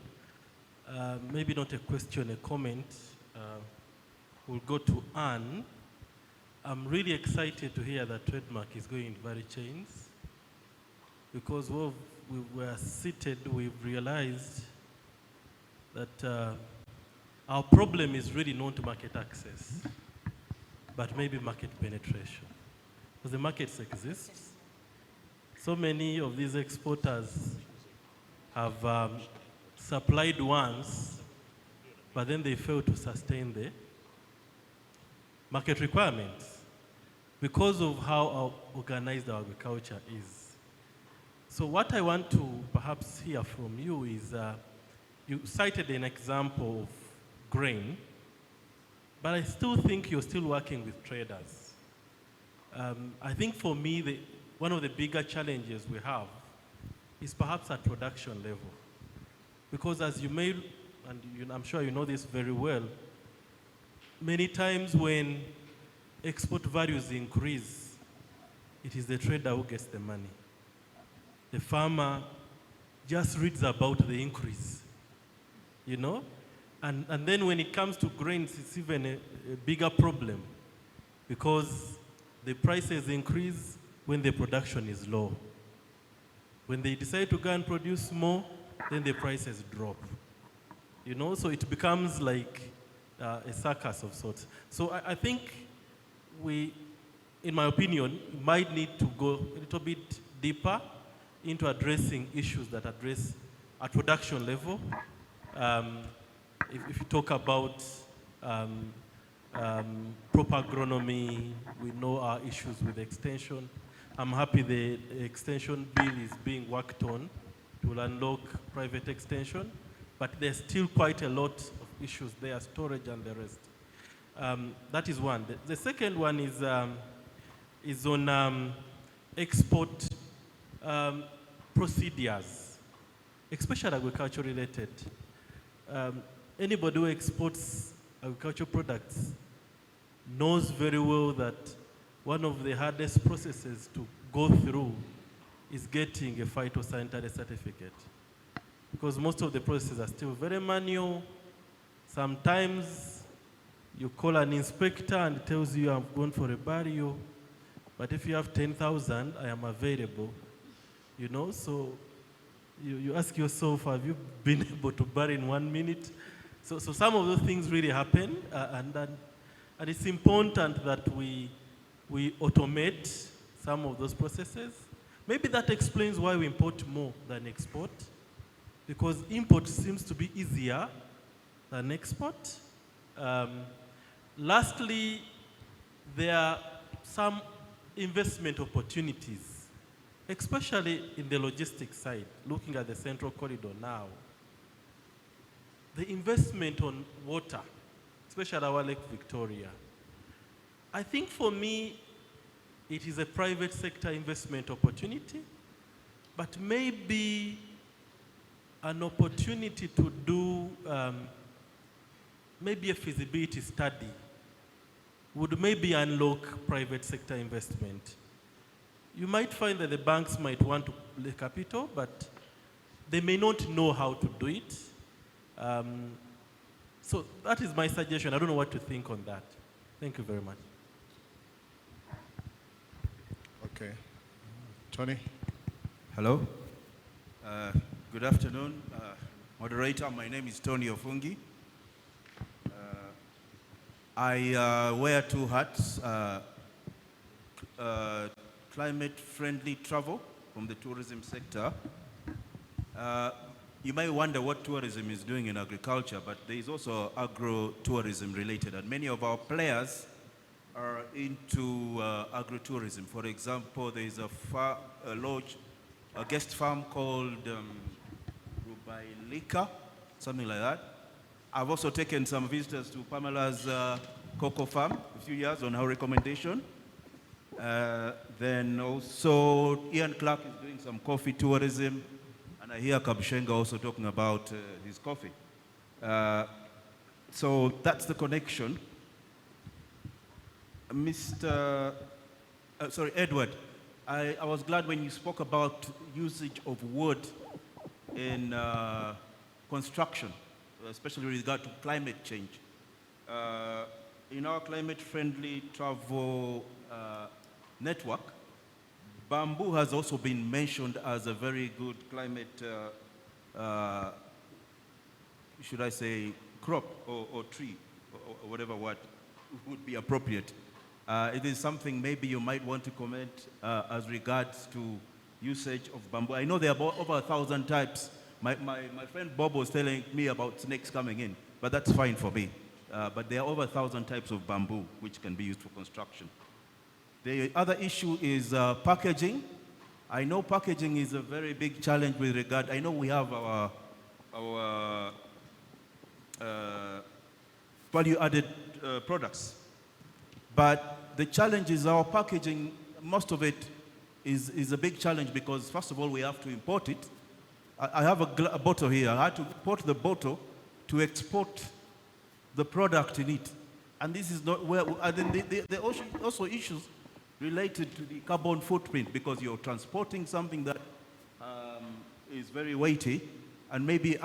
maybe not a question, a comment, will go to Anne. I'm really excited to hear that TradeMark is going into value chains, because while we were seated, we've realized that our problem is really not market access, but maybe market penetration. Because the markets exist. So many of these exporters have supplied once, but then they fail to sustain the market requirements because of how organized our agriculture is. So what I want to perhaps hear from you is, you cited an example of grain, but I still think you're still working with traders. I think for me, one of the bigger challenges we have is perhaps at production level. Because as you may, and I'm sure you know this very well, many times when export values increase, it is the trader who gets the money. The farmer just reads about the increase. And then when it comes to grains, it's even a bigger problem because the prices increase when the production is low. When they decide to go and produce more, then the prices drop. So it becomes like a circus of sorts. So I think we, in my opinion, might need to go a little bit deeper into addressing issues that address at production level. If you talk about proper agronomy, we know our issues with extension. I'm happy the extension bill is being worked on to unlock private extension, but there's still quite a lot of issues there, storage and the rest. That is one. The second one is on export procedures, especially agriculture related. Anybody who exports agricultural products knows very well that one of the hardest processes to go through is getting a phytosanitary certificate. Because most of the processes are still very manual. Sometimes you call an inspector and he tells you I'm going for a burial, but if you have 10,000, I am available. So you ask yourself, have you been able to bury in 1 minute? So some of those things really happen, and it's important that we automate some of those processes. Maybe that explains why we import more than export, because import seems to be easier than export. Lastly, there are some investment opportunities, especially in the logistics side, looking at the Central Corridor now. The investment on water, especially our Lake Victoria, I think for me, it is a private sector investment opportunity, but maybe an opportunity to do maybe a feasibility study would maybe unlock private sector investment. You might find that the banks might want to lay capital, but they may not know how to do it. So that is my suggestion. I don't know what to think on that. Thank you very much. Okay. Tony? Hello. Good afternoon. Moderator, my name is Tony Ofungi. I wear two hats. Climate-friendly travel from the tourism sector. You may wonder what tourism is doing in agriculture, but there is also agro-tourism related, and many of our players are into agro-tourism. For example, there is a guest farm called Rubailika, something like that. I've also taken some visitors to Pamela's cocoa farm a few years on her recommendation. Then also Ian Clark is doing some coffee tourism, and I hear Kabushenga also talking about his coffee. So that's the connection. Edward, I was glad when you spoke about usage of wood in construction, especially with regard to climate change. In our climate-friendly travel network, bamboo has also been mentioned as a very good climate, should I say, crop or tree, or whatever word would be appropriate. It is something maybe you might want to comment as regards to usage of bamboo. I know there are over 1,000 types. My friend Bob was telling me about snakes coming in, but that's fine for me. But there are over 1,000 types of bamboo which can be used for construction. The other issue is packaging. I know packaging is a very big challenge with regard. I know we have our value-added products, but the challenge is our packaging. Most of it is a big challenge because, first of all, we have to import it. I have a bottle here. I had to import the bottle to export the product in it. And this is not where, and then there are also issues related to the carbon footprint, because you're transporting something that is very weighty, and maybe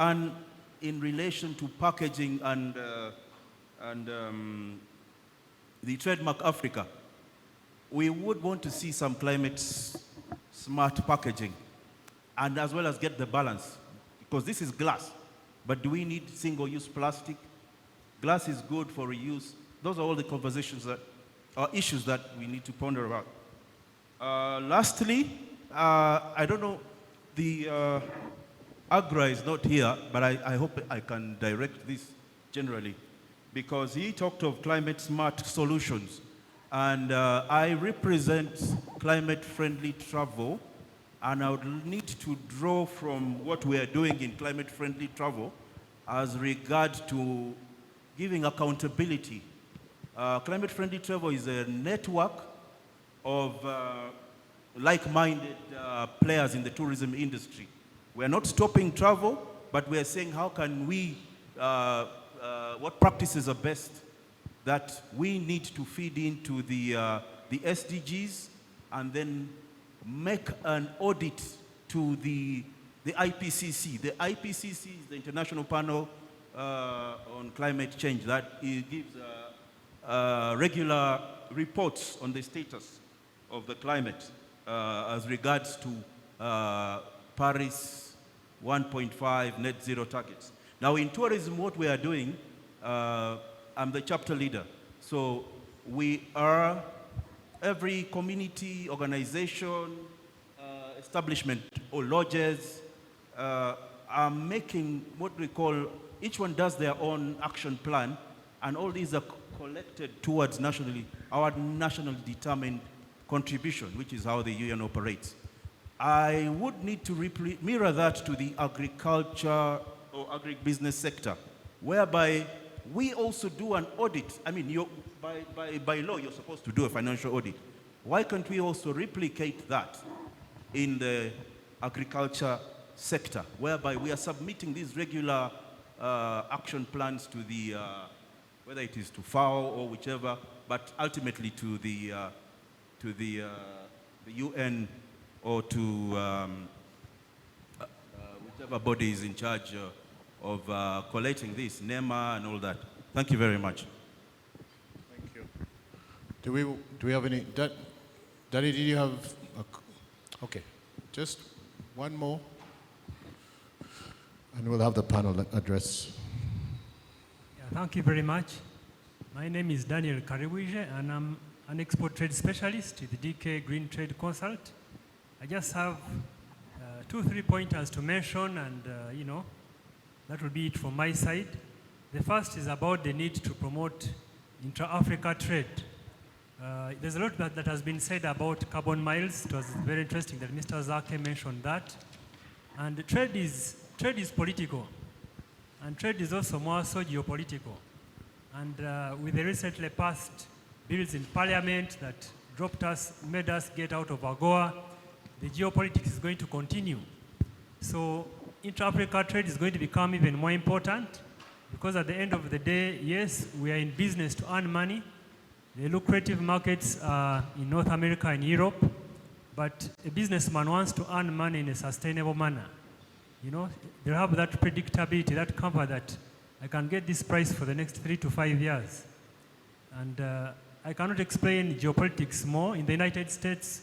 in relation to packaging and the TradeMark Africa, we would want to see some climate smart packaging, and as well as get the balance, because this is glass, but do we need single-use plastic? Glass is good for reuse. Those are all the conversations that are issues that we need to ponder about. Lastly, I don't know, the Agra is not here, but I hope I can direct this generally, because he talked of climate smart solutions, and I represent climate-friendly travel, and I would need to draw from what we are doing in climate-friendly travel as regard to giving accountability. Climate-friendly travel is a network of like-minded players in the tourism industry. We're not stopping travel, but we're saying how can we, what practices are best that we need to feed into the SDGs, and then make an audit to the IPCC. The IPCC is the International Panel on Climate Change that gives regular reports on the status of the climate as regards to Paris 1.5 net zero targets. Now in tourism, what we are doing, I'm the chapter leader. So we are every community, organization, establishment or lodges are making what we call, each one does their own action plan, and all these are collected towards our nationally determined contribution, which is how the UN operates. I would need to mirror that to the agriculture or agribusiness sector, whereby we also do an audit. I mean, by law, you're supposed to do a financial audit. Why can't we also replicate that in the agriculture sector, whereby we are submitting these regular action plans to the, whether it is to FAO or whichever, but ultimately to the UN or to whichever body is in charge of collating this, NEMA and all that. Thank you very much. Thank you. Do we have any? Danny, did you have? Okay, just one more, and we'll have the panel address. Yeah, thank you very much. My name is Daniel Karibwije, and I'm an export trade specialist with DK Green Trade Consult. I just have 2-3 pointers to mention, and that will be it from my side. The first is about the need to promote intra-Africa trade. There's a lot that has been said about carbon miles. It was very interesting that Mr. Zake mentioned that. And trade is political, and trade is also more so geopolitical. And with the recently passed bills in Parliament that made us get out of AGOA, the geopolitics is going to continue. So intra-Africa trade is going to become even more important, because at the end of the day, yes, we are in business to earn money. The lucrative markets are in North America and Europe, but a businessman wants to earn money in a sustainable manner. They have that predictability, that comfort that I can get this price for the next 3 to 5 years. And I cannot explain geopolitics more. In the United States,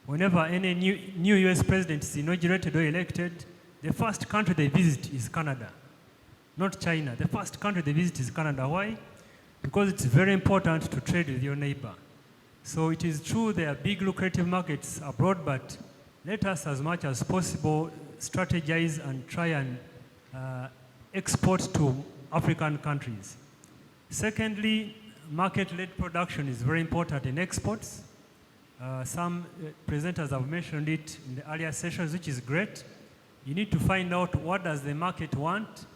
whenever any new US president is inaugurated or elected, the first country they visit is Canada, not China. The first country they visit is Canada. Why? Because it's very important to trade with your neighbor. So it is true there are big lucrative markets abroad, but let us, as much as possible, strategize and try and export to African countries. Secondly, market-led production is very important in exports. Some presenters have mentioned it in the earlier sessions, which is great. You need to find out what does the market want,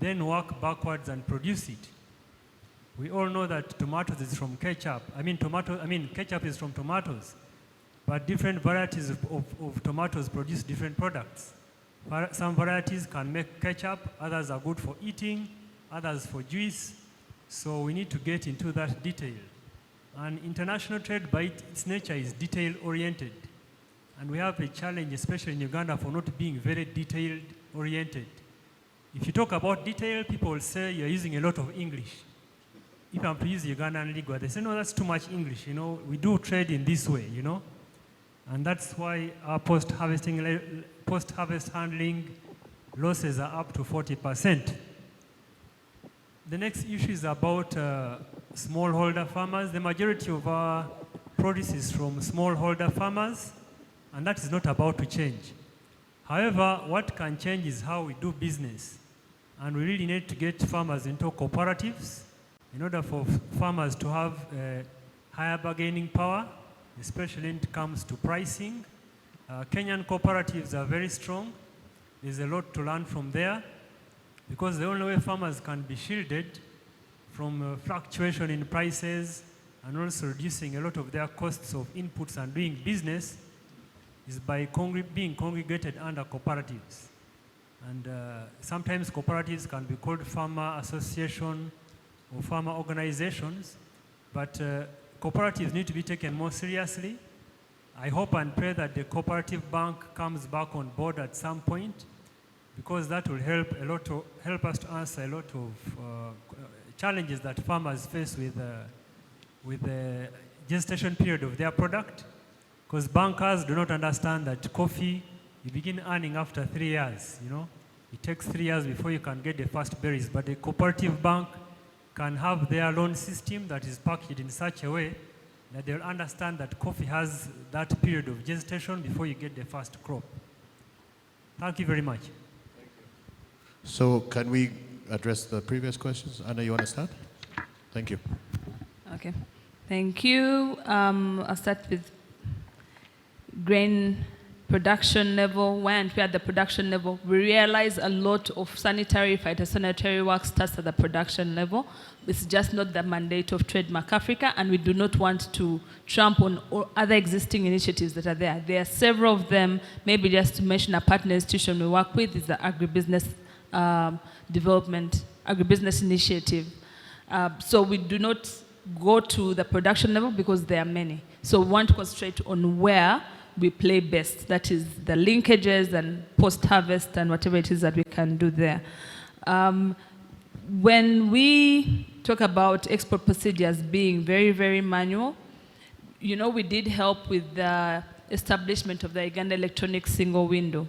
then work backwards and produce it. We all know that tomatoes is from ketchup. Ketchup is from tomatoes, but different varieties of tomatoes produce different products. Some varieties can make ketchup, others are good for eating, others for juice. So we need to get into that detail. And international trade by its nature is detail-oriented. And we have a challenge, especially in Uganda, for not being very detail-oriented. If you talk about detail, people will say you're using a lot of English. If I'm to use Ugandan lingua, they say, no, that's too much English. We do trade in this way, And that's why our post-harvest handling losses are up to 40%. The next issue is about smallholder farmers. The majority of our produce is from smallholder farmers, and that is not about to change. However, what can change is how we do business. And we really need to get farmers into cooperatives in order for farmers to have higher bargaining power, especially when it comes to pricing. Kenyan cooperatives are very strong. There's a lot to learn from there, because the only way farmers can be shielded from fluctuation in prices and also reducing a lot of their costs of inputs and doing business is by being congregated under cooperatives. And sometimes cooperatives can be called farmer association or farmer organizations, but cooperatives need to be taken more seriously. I hope and pray that the cooperative bank comes back on board at some point, because that will help us to answer a lot of challenges that farmers face with the gestation period of their product. Because bankers do not understand that coffee, you begin earning after 3 years, It takes 3 years before you can get the first berries, but the cooperative bank can have their loan system that is packaged in such a way that they'll understand that coffee has that period of gestation before you get the first crop. Thank you very much. So can we address the previous questions? Anna, you want to start? Thank you. Okay, thank you. I'll start with grain production level. When we're at the production level, we realize a lot of sanitary, phytosanitary work starts at the production level. It's just not the mandate of TradeMark Africa, and we do not want to tramp on all other existing initiatives that are there. There are several of them. Maybe just to mention a partner institution we work with is the Agribusiness Development, Agribusiness Initiative. So we do not go to the production level because there are many. So we want to concentrate on where we play best. That is the linkages and post-harvest and whatever it is that we can do there. When we talk about export procedures being very, very manual, you know, we did help with the establishment of the Uganda electronic single window.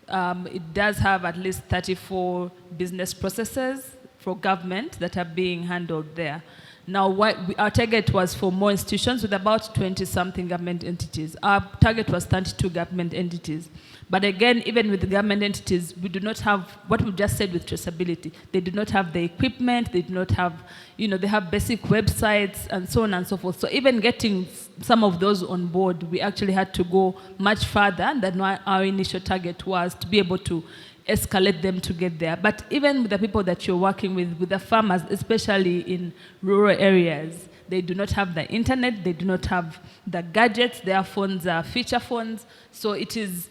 It does have at least 34 business processes for government that are being handled there. Now, our target was for more institutions with about 20-something government entities. Our target was 32 government entities. But again, even with the government entities, we do not have what we just said with traceability. They do not have the equipment, they do not have, you know, they have basic websites and so on and so forth. So even getting some of those on board, we actually had to go much further than our initial target was to be able to escalate them to get there. But even with the people that you're working with the farmers, especially in rural areas, they do not have the internet, they do not have the gadgets, their phones are feature phones. So it is,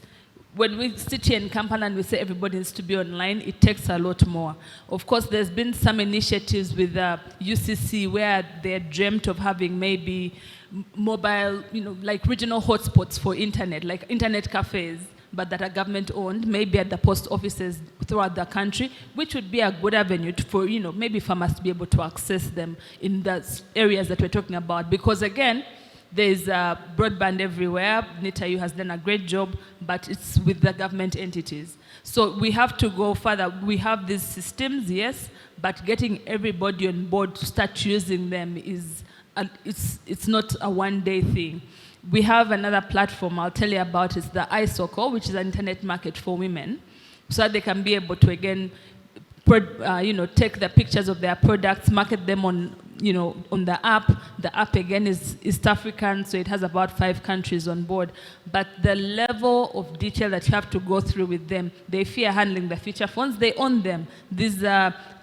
when we sit here in Kampala and we say everybody needs to be online, it takes a lot more. Of course, there's been some initiatives with UCC where they dreamt of having maybe mobile, you know, like regional hotspots for internet, like internet cafes, but that are government owned, maybe at the post offices throughout the country, which would be a good avenue for, you know, maybe farmers to be able to access them in the areas that we're talking about. Because again, there's broadband everywhere. NITAU has done a great job, but it's with the government entities. So we have to go further. We have these systems, yes, but getting everybody on board to start using them is, it's not a one-day thing. We have another platform I'll tell you about. It's the iSoko, which is an internet market for women, so that they can be able to, again, you know, take the pictures of their products, market them on, you know, on the app. The app, again, is East African, so it has about 5 countries on board. But the level of detail that you have to go through with them, they fear handling the feature phones. They own them. These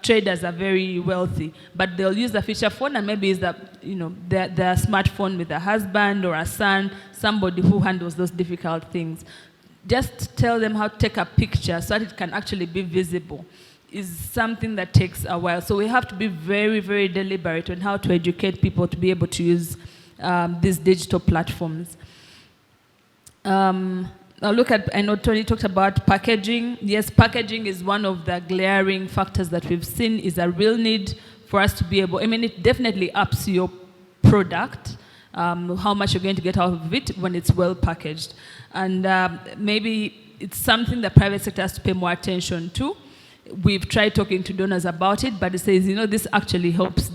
traders are very wealthy, but they'll use the feature phone, and maybe it's the, you know, their smartphone with a husband or a son, somebody who handles those difficult things. Just tell them how to take a picture so that it can actually be visible is something that takes a while. So we have to be very, very deliberate on how to educate people to be able to use these digital platforms. Now look at, I know Tony talked about packaging. Yes, packaging is one of the glaring factors that we've seen is a real need for us to be able, I mean, it definitely ups your product, how much you're going to get out of it when it's well packaged. And maybe it's something the private sector has to pay more attention to. We've tried talking to donors about it, but it says, you know, this actually helps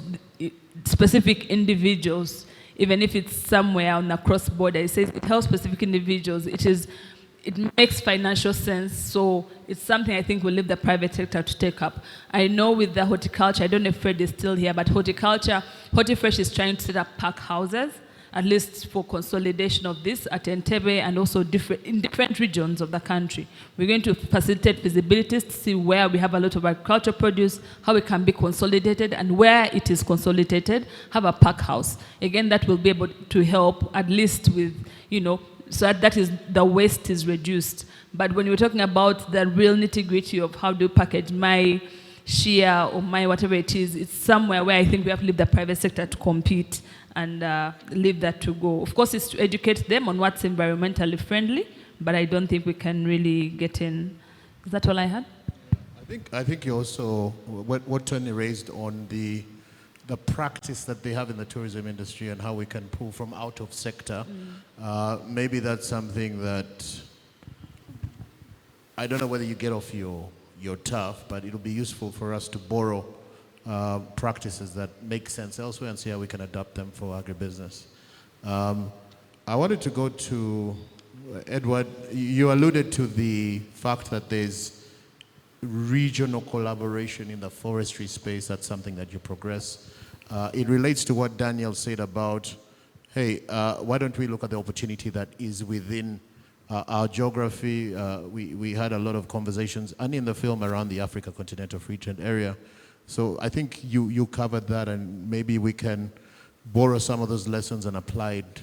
specific individuals, even if it's somewhere on the cross-border. It says it helps specific individuals. It makes financial sense, so it's something I think we'll leave the private sector to take up. I know with the horticulture, I don't know if Fred is still here, but horticulture, HortiFresh is trying to set up pack houses, at least for consolidation of this at Entebbe and also in different regions of the country. We're going to facilitate feasibilities to see where we have a lot of agricultural produce, how it can be consolidated, and where it is consolidated, have a pack house. Again, that will be able to help at least with, you know, so that is, the waste is reduced. But when we're talking about the real nitty-gritty of how do you package my shea or my whatever it is, it's somewhere where I think we have to leave the private sector to compete and leave that to go. Of course, it's to educate them on what's environmentally friendly, but I don't think we can really get in. Is that all I had? I think you also, what Tony raised on the practice that they have in the tourism industry and how we can pull from out of sector, maybe that's something that, I don't know whether you get off your turf, but it'll be useful for us to borrow practices that make sense elsewhere and see how we can adapt them for agribusiness. I wanted to go to Edward. You alluded to the fact that there's regional collaboration in the forestry space. That's something that you progress. It relates to what Daniel said about, hey, why don't we look at the opportunity that is within our geography. We had a lot of conversations, and in the film, around the Africa Continental Free Trade Area. So I think you covered that, and maybe we can borrow some of those lessons and apply it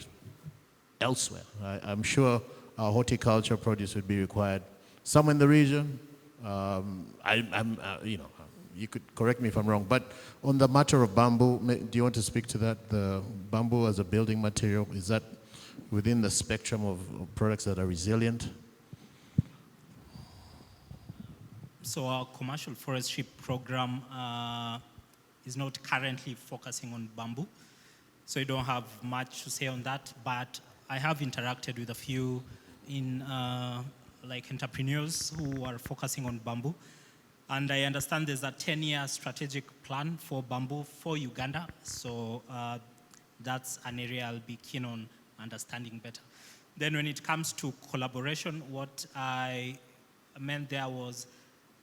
elsewhere. I'm sure our horticulture produce would be required somewhere in the region. You could correct me if I'm wrong, but on the matter of bamboo, do you want to speak to that? The bamboo as a building material, is that within the spectrum of products that are resilient? So our commercial forestry program is not currently focusing on bamboo. So I don't have much to say on that, but I have interacted with a few like entrepreneurs who are focusing on bamboo. And I understand there's a 10-year strategic plan for bamboo for Uganda. So that's an area I'll be keen on understanding better. Then when it comes to collaboration, what I meant there was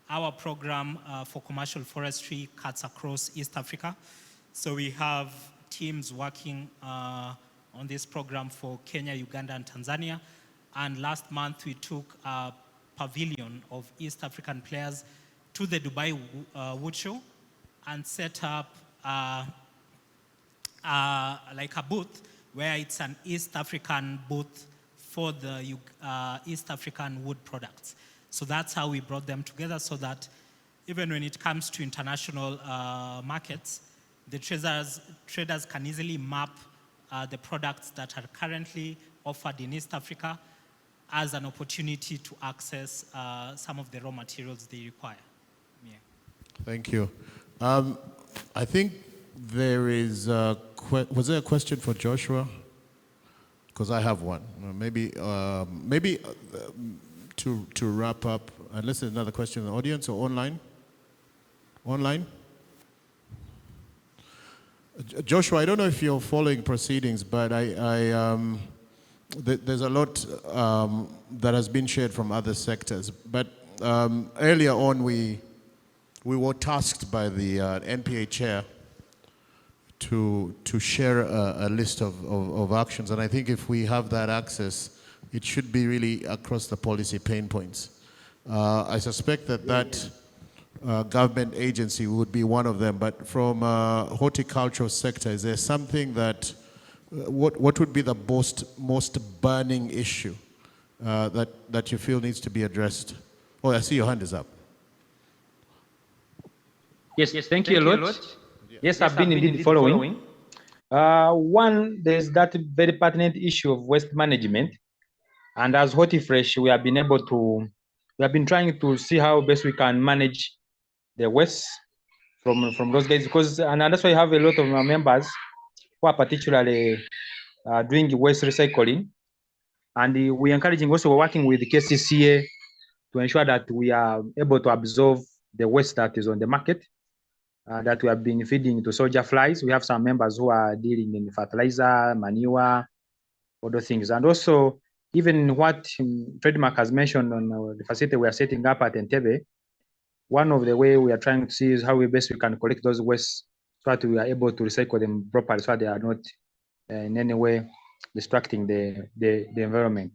our program for commercial forestry cuts across East Africa. So we have teams working on this program for Kenya, Uganda, and Tanzania. And last month we took a pavilion of East African players to the Dubai Wood Show and set up like a booth where it's an East African booth for the East African wood products. So that's how we brought them together, so that even when it comes to international markets, the traders can easily map the products that are currently offered in East Africa as an opportunity to access some of the raw materials they require. Yeah. Thank you. I think there is was there a question for Joshua? Because I have one. Maybe to wrap up, unless there's another question in the audience or online. Online? Joshua, I don't know if you're following proceedings, but there's a lot that has been shared from other sectors. But earlier on, we were tasked by the NPA chair to share a list of actions. And I think if we have that access, it should be really across the policy pain points. I suspect that government agency would be one of them, but from horticultural sector, is there something that, what would be the most burning issue that you feel needs to be addressed? Oh, I see your hand is up. Yes, thank you a lot. Yes, I've been indeed following. One, there's that very pertinent issue of waste management. And as HortiFresh, we have been trying to see how best we can manage the waste from those guys, and that's why I have a lot of my members who are particularly doing waste recycling. And we're encouraging, also working with the KCCA to ensure that we are able to absorb the waste that is on the market, that we have been feeding to soldier flies. We have some members who are dealing in fertilizer, manure, other things. And also, even what TradeMark has mentioned on the facility we are setting up at Entebbe, one of the way we are trying to see is how we can collect those wastes so that we are able to recycle them properly, so they are not in any way distracting the environment.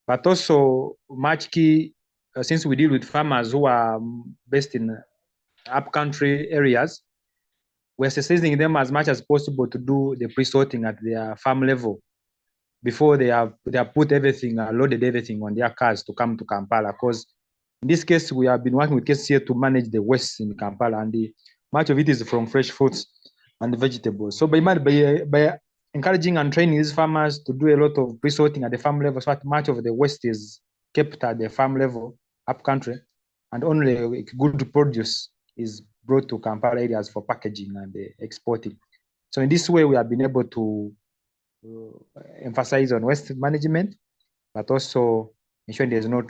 But also, much key, since we deal with farmers who are based in upcountry areas, we're sensitizing them as much as possible to do the pre-sorting at their farm level before they have put everything, loaded everything on their cars to come to Kampala. Because in this case, we have been working with KCA to manage the waste in Kampala, and much of it is from fresh fruits and vegetables. So by encouraging and training these farmers to do a lot of pre-sorting at the farm level, so that much of the waste is kept at the farm level, upcountry, and only good produce is brought to Kampala areas for packaging and exporting. So in this way, we have been able to emphasize on waste management, but also ensuring there's no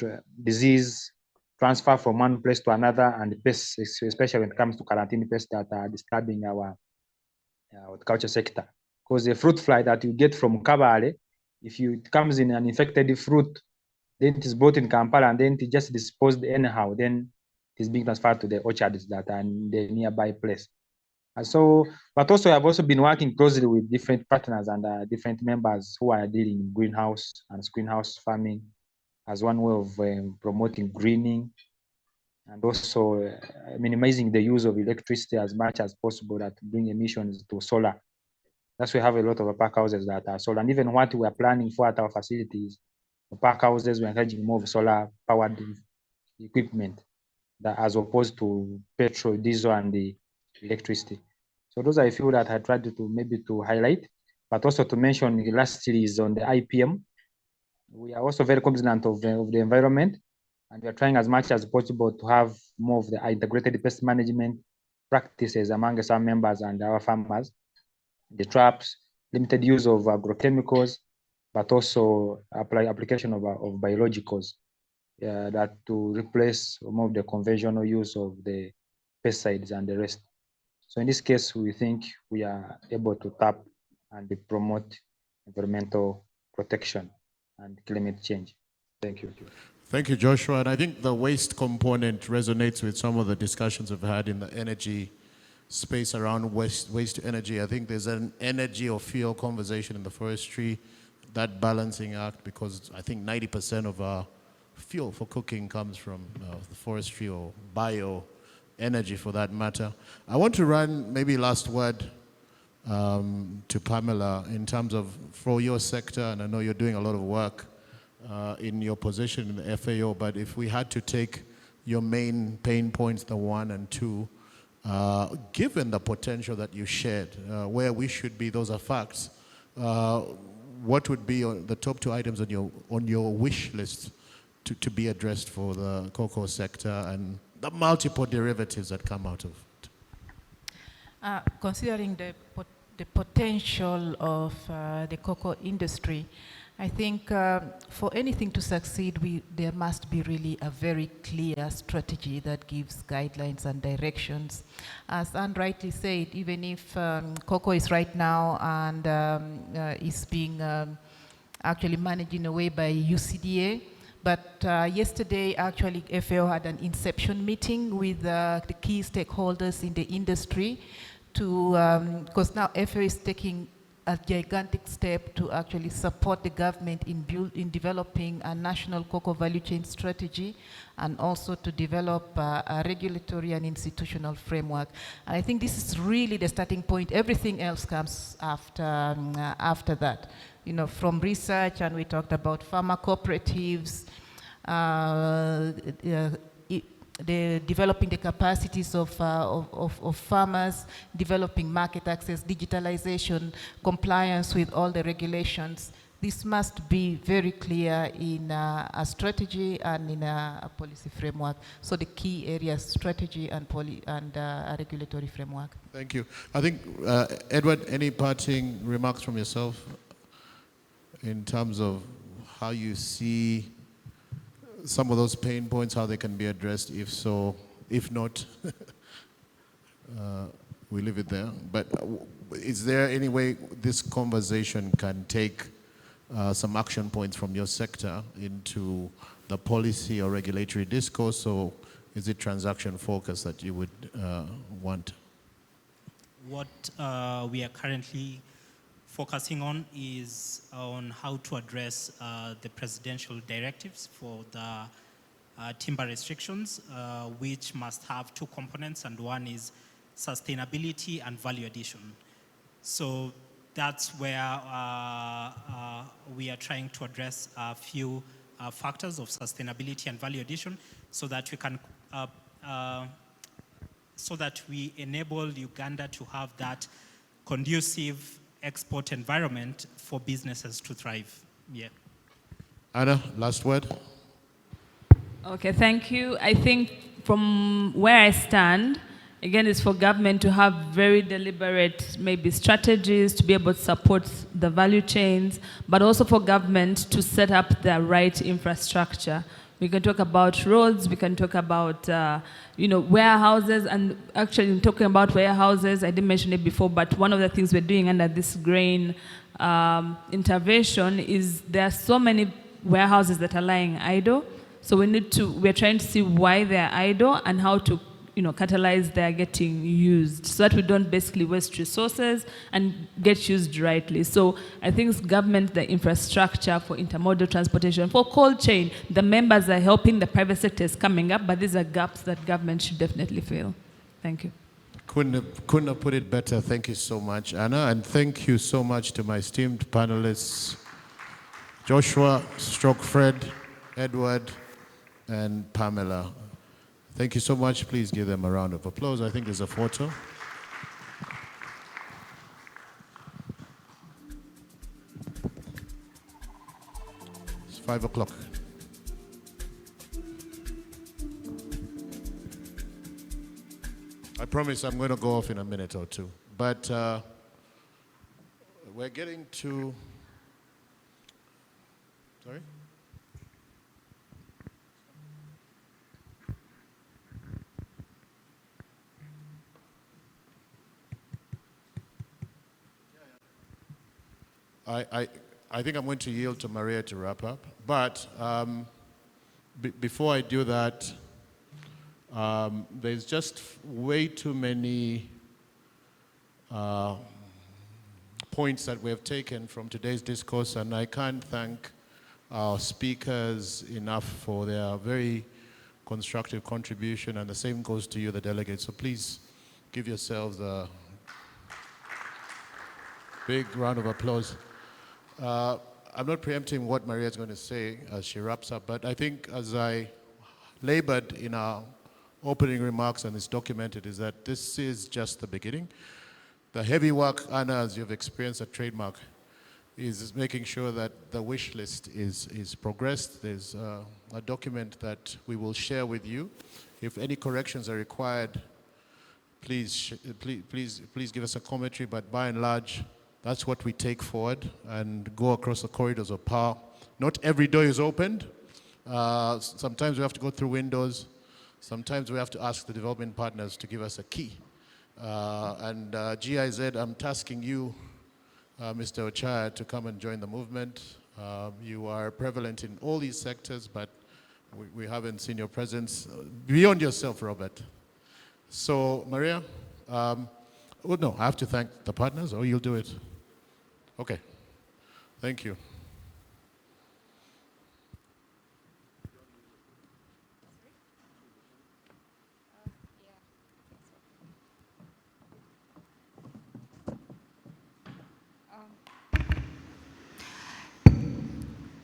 disease transfer from one place to another, and pests, especially when it comes to quarantine pests that are disturbing our horticulture sector. because the fruit fly that you get from Kabale, if it comes in an infected fruit, then it is brought in Kampala and then it just disposed anyhow, then it is being transferred to the orchards that are in the nearby place. And so, but also I've also been working closely with different partners and different members who are dealing in greenhouse and greenhouse farming as one way of promoting greening and also minimizing the use of electricity as much as possible that bring emissions to solar. That's why we have a lot of pack houses that are solar. And even what we are planning for at our facilities, the pack houses, we're encouraging more of solar powered equipment that as opposed to petrol, diesel, and the electricity. So those are a few that I tried to maybe to highlight, but also to mention lastly is on the IPM. We are also very cognizant of the environment, and we are trying as much as possible to have more of the integrated pest management practices among some members and our farmers. The traps, limited use of agrochemicals, but also application of biologicals that to replace more of the conventional use of the pesticides and the rest. So in this case, we think we are able to tap and promote environmental protection and climate change. Thank you. Thank you, Joshua. And I think the waste component resonates with some of the discussions we've had in the energy space around waste to energy. I think there's an energy or fuel conversation in the forestry, that balancing act, because I think 90% of our fuel for cooking comes from the forestry or bio energy for that matter. I want to run maybe last word to Pamela in terms of for your sector, and I know you're doing a lot of work in your position in the FAO, but if we had to take your main pain points, the 1 and 2, given the potential that you shared, where we should be, those are facts, what would be the top 2 items on your wish list to be addressed for the cocoa sector and the multiple derivatives that come out of it? Considering the potential of the cocoa industry, I think for anything to succeed, there must be really a very clear strategy that gives guidelines and directions. As Anne rightly said, even if cocoa is right now and is being actually managed in a way by UCDA, but yesterday actually FAO had an inception meeting with the key stakeholders in the industry to, because now FAO is taking a gigantic step to actually support the government in developing a national cocoa value chain strategy and also to develop a regulatory and institutional framework. And I think this is really the starting point. Everything else comes after that. You know, from research, and we talked about farmer cooperatives, developing the capacities of farmers, developing market access, digitalization, compliance with all the regulations. This must be very clear in a strategy and in a policy framework. So the key areas, strategy and a regulatory framework. Thank you. I think, Edward, any parting remarks from yourself in terms of how you see some of those pain points, how they can be addressed, if so, if not, we leave it there. But is there any way this conversation can take some action points from your sector into the policy or regulatory discourse, or is it transaction focused that you would want? What we are currently focusing on is on how to address the presidential directives for the timber restrictions, which must have 2 components, and one is sustainability and value addition. So that's where we are trying to address a few factors of sustainability and value addition so that we can enable Uganda to have that conducive export environment for businesses to thrive. Yeah. Anna, last word. Okay, thank you. I think from where I stand, again, it's for government to have very deliberate, maybe strategies to be able to support the value chains, but also for government to set up the right infrastructure. We can talk about roads. We can talk about, warehouses. And actually, in talking about warehouses, I didn't mention it before, but one of the things we're doing under this grain intervention is there are so many warehouses that are lying idle. So we're trying to see why they're idle and how to catalyze their getting used so that we don't basically waste resources and get used rightly. So I think it's government, the infrastructure for intermodal transportation, for cold chain, the members are helping, the private sector is coming up, but these are gaps that government should definitely fill. Thank you. Couldn't have put it better. Thank you so much, Anna, and thank you so much to my esteemed panelists, Joshua, Fred, Edward, and Pamela. Thank you so much. Please give them a round of applause. I think there's a photo. It's 5 o'clock. I promise I'm going to go off in a minute or two. But we're getting to... Sorry? I think I'm going to yield to Maria to wrap up. But before I do that, there's just way too many points that we have taken from today's discourse, and I can't thank our speakers enough for their very constructive contribution, and the same goes to you, the delegates. So please give yourselves a big round of applause. I'm not preempting what Maria is going to say as she wraps up, but I think as I labored in our opening remarks, and it's documented, is that this is just the beginning. The heavy work, Anna, as you've experienced at TradeMark, is making sure that the wish list is progressed. There's a document that we will share with you. If any corrections are required, please give us a commentary, but by and large, that's what we take forward and go across the corridors of power. Not every door is opened. Sometimes we have to go through windows. Sometimes we have to ask the development partners to give us a key. GIZ, I'm tasking you, Mr. Ochaya, to come and join the movement. You are prevalent in all these sectors, but we haven't seen your presence beyond yourself, Robert. So, Maria, no, I have to thank the partners, or you'll do it. Okay, thank you.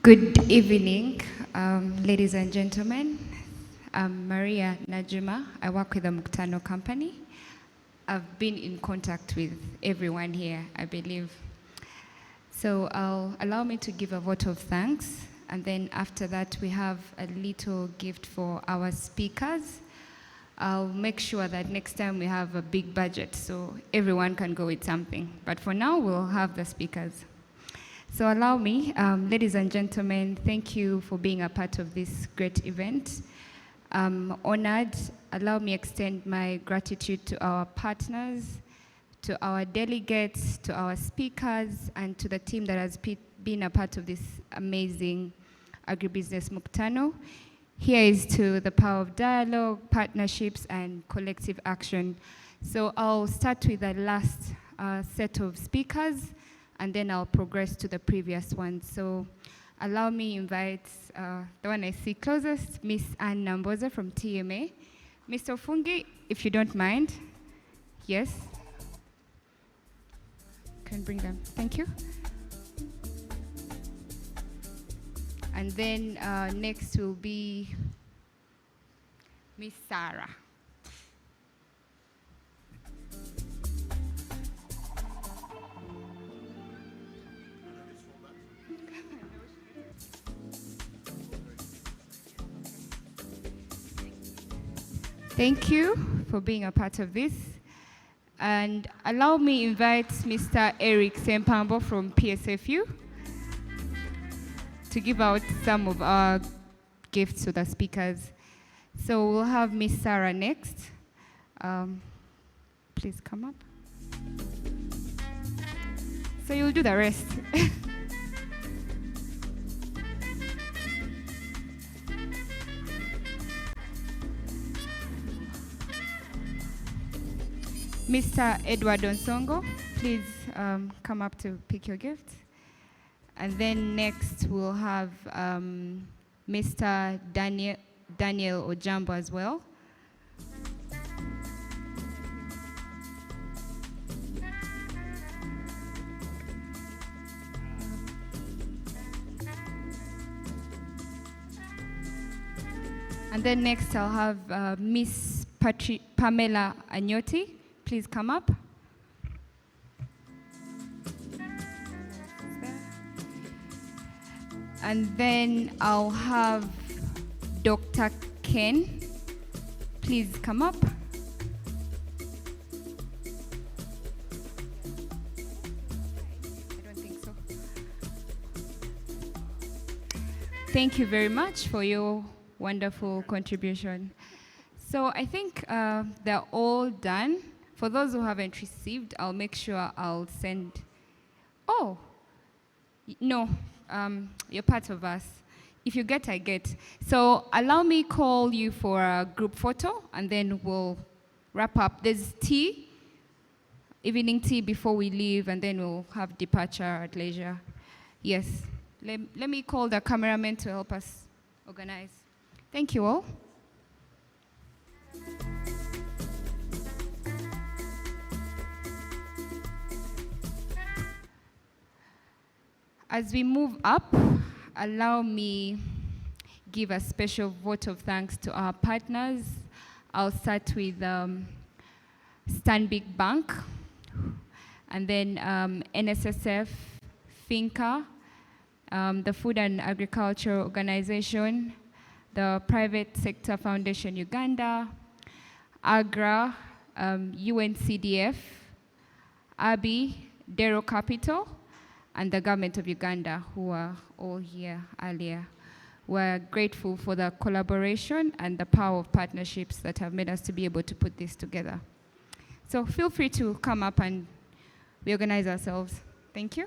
Good evening, ladies and gentlemen. I'm Maria Najuma. I work with the Mkutano company. I've been in contact with everyone here, I believe. So allow me to give a vote of thanks. And then after that, we have a little gift for our speakers. I'll make sure that next time we have a big budget so everyone can go with something. But for now, we'll have the speakers. So allow me, ladies and gentlemen, thank you for being a part of this great event. I'm honored. Allow me extend my gratitude to our partners, to our delegates, to our speakers, and to the team that has been a part of this amazing Agribusiness Mkutano. Here is to the power of dialogue, partnerships, and collective action. So I'll start with the last set of speakers, and then I'll progress to the previous one. So allow me invite the one I see closest, Miss Anne Namboza from TMA. Mr. Fungi, if you don't mind. Yes. Can bring them. Thank you. And then next will be Miss Sarah. Thank you for being a part of this. And allow me invite Mr. Eric Sempambo from PSFU to give out some of our gifts to the speakers. So we'll have Miss Sarah next. Please come up. So you'll do the rest. Mr. Edward Onsongo, please come up to pick your gift. And then next we'll have Mr. Daniel Ojambo as well. And then next I'll have Miss Pamela Anyoti. Please come up. And then I'll have Dr. Ken. Please come up. I don't think so. Thank you very much for your wonderful contribution. So I think they're all done. For those who haven't received, I'll make sure I'll send. Oh, no, you're part of us. If you get, I get. So allow me call you for a group photo, and then we'll wrap up. There's tea, evening tea before we leave, and then we'll have departure at leisure. Yes, let me call the cameraman to help us organize. Thank you all. As we move up, allow me give a special vote of thanks to our partners. I'll start with Stanbic Bank, and then NSSF, FINCA, the Food and Agriculture Organization, the Private Sector Foundation Uganda, AGRA, UNCDF, ABI, Dero Capital, and the government of Uganda, who are all here earlier. We're grateful for the collaboration and the power of partnerships that have made us to be able to put this together. So feel free to come up and we organize ourselves. Thank you.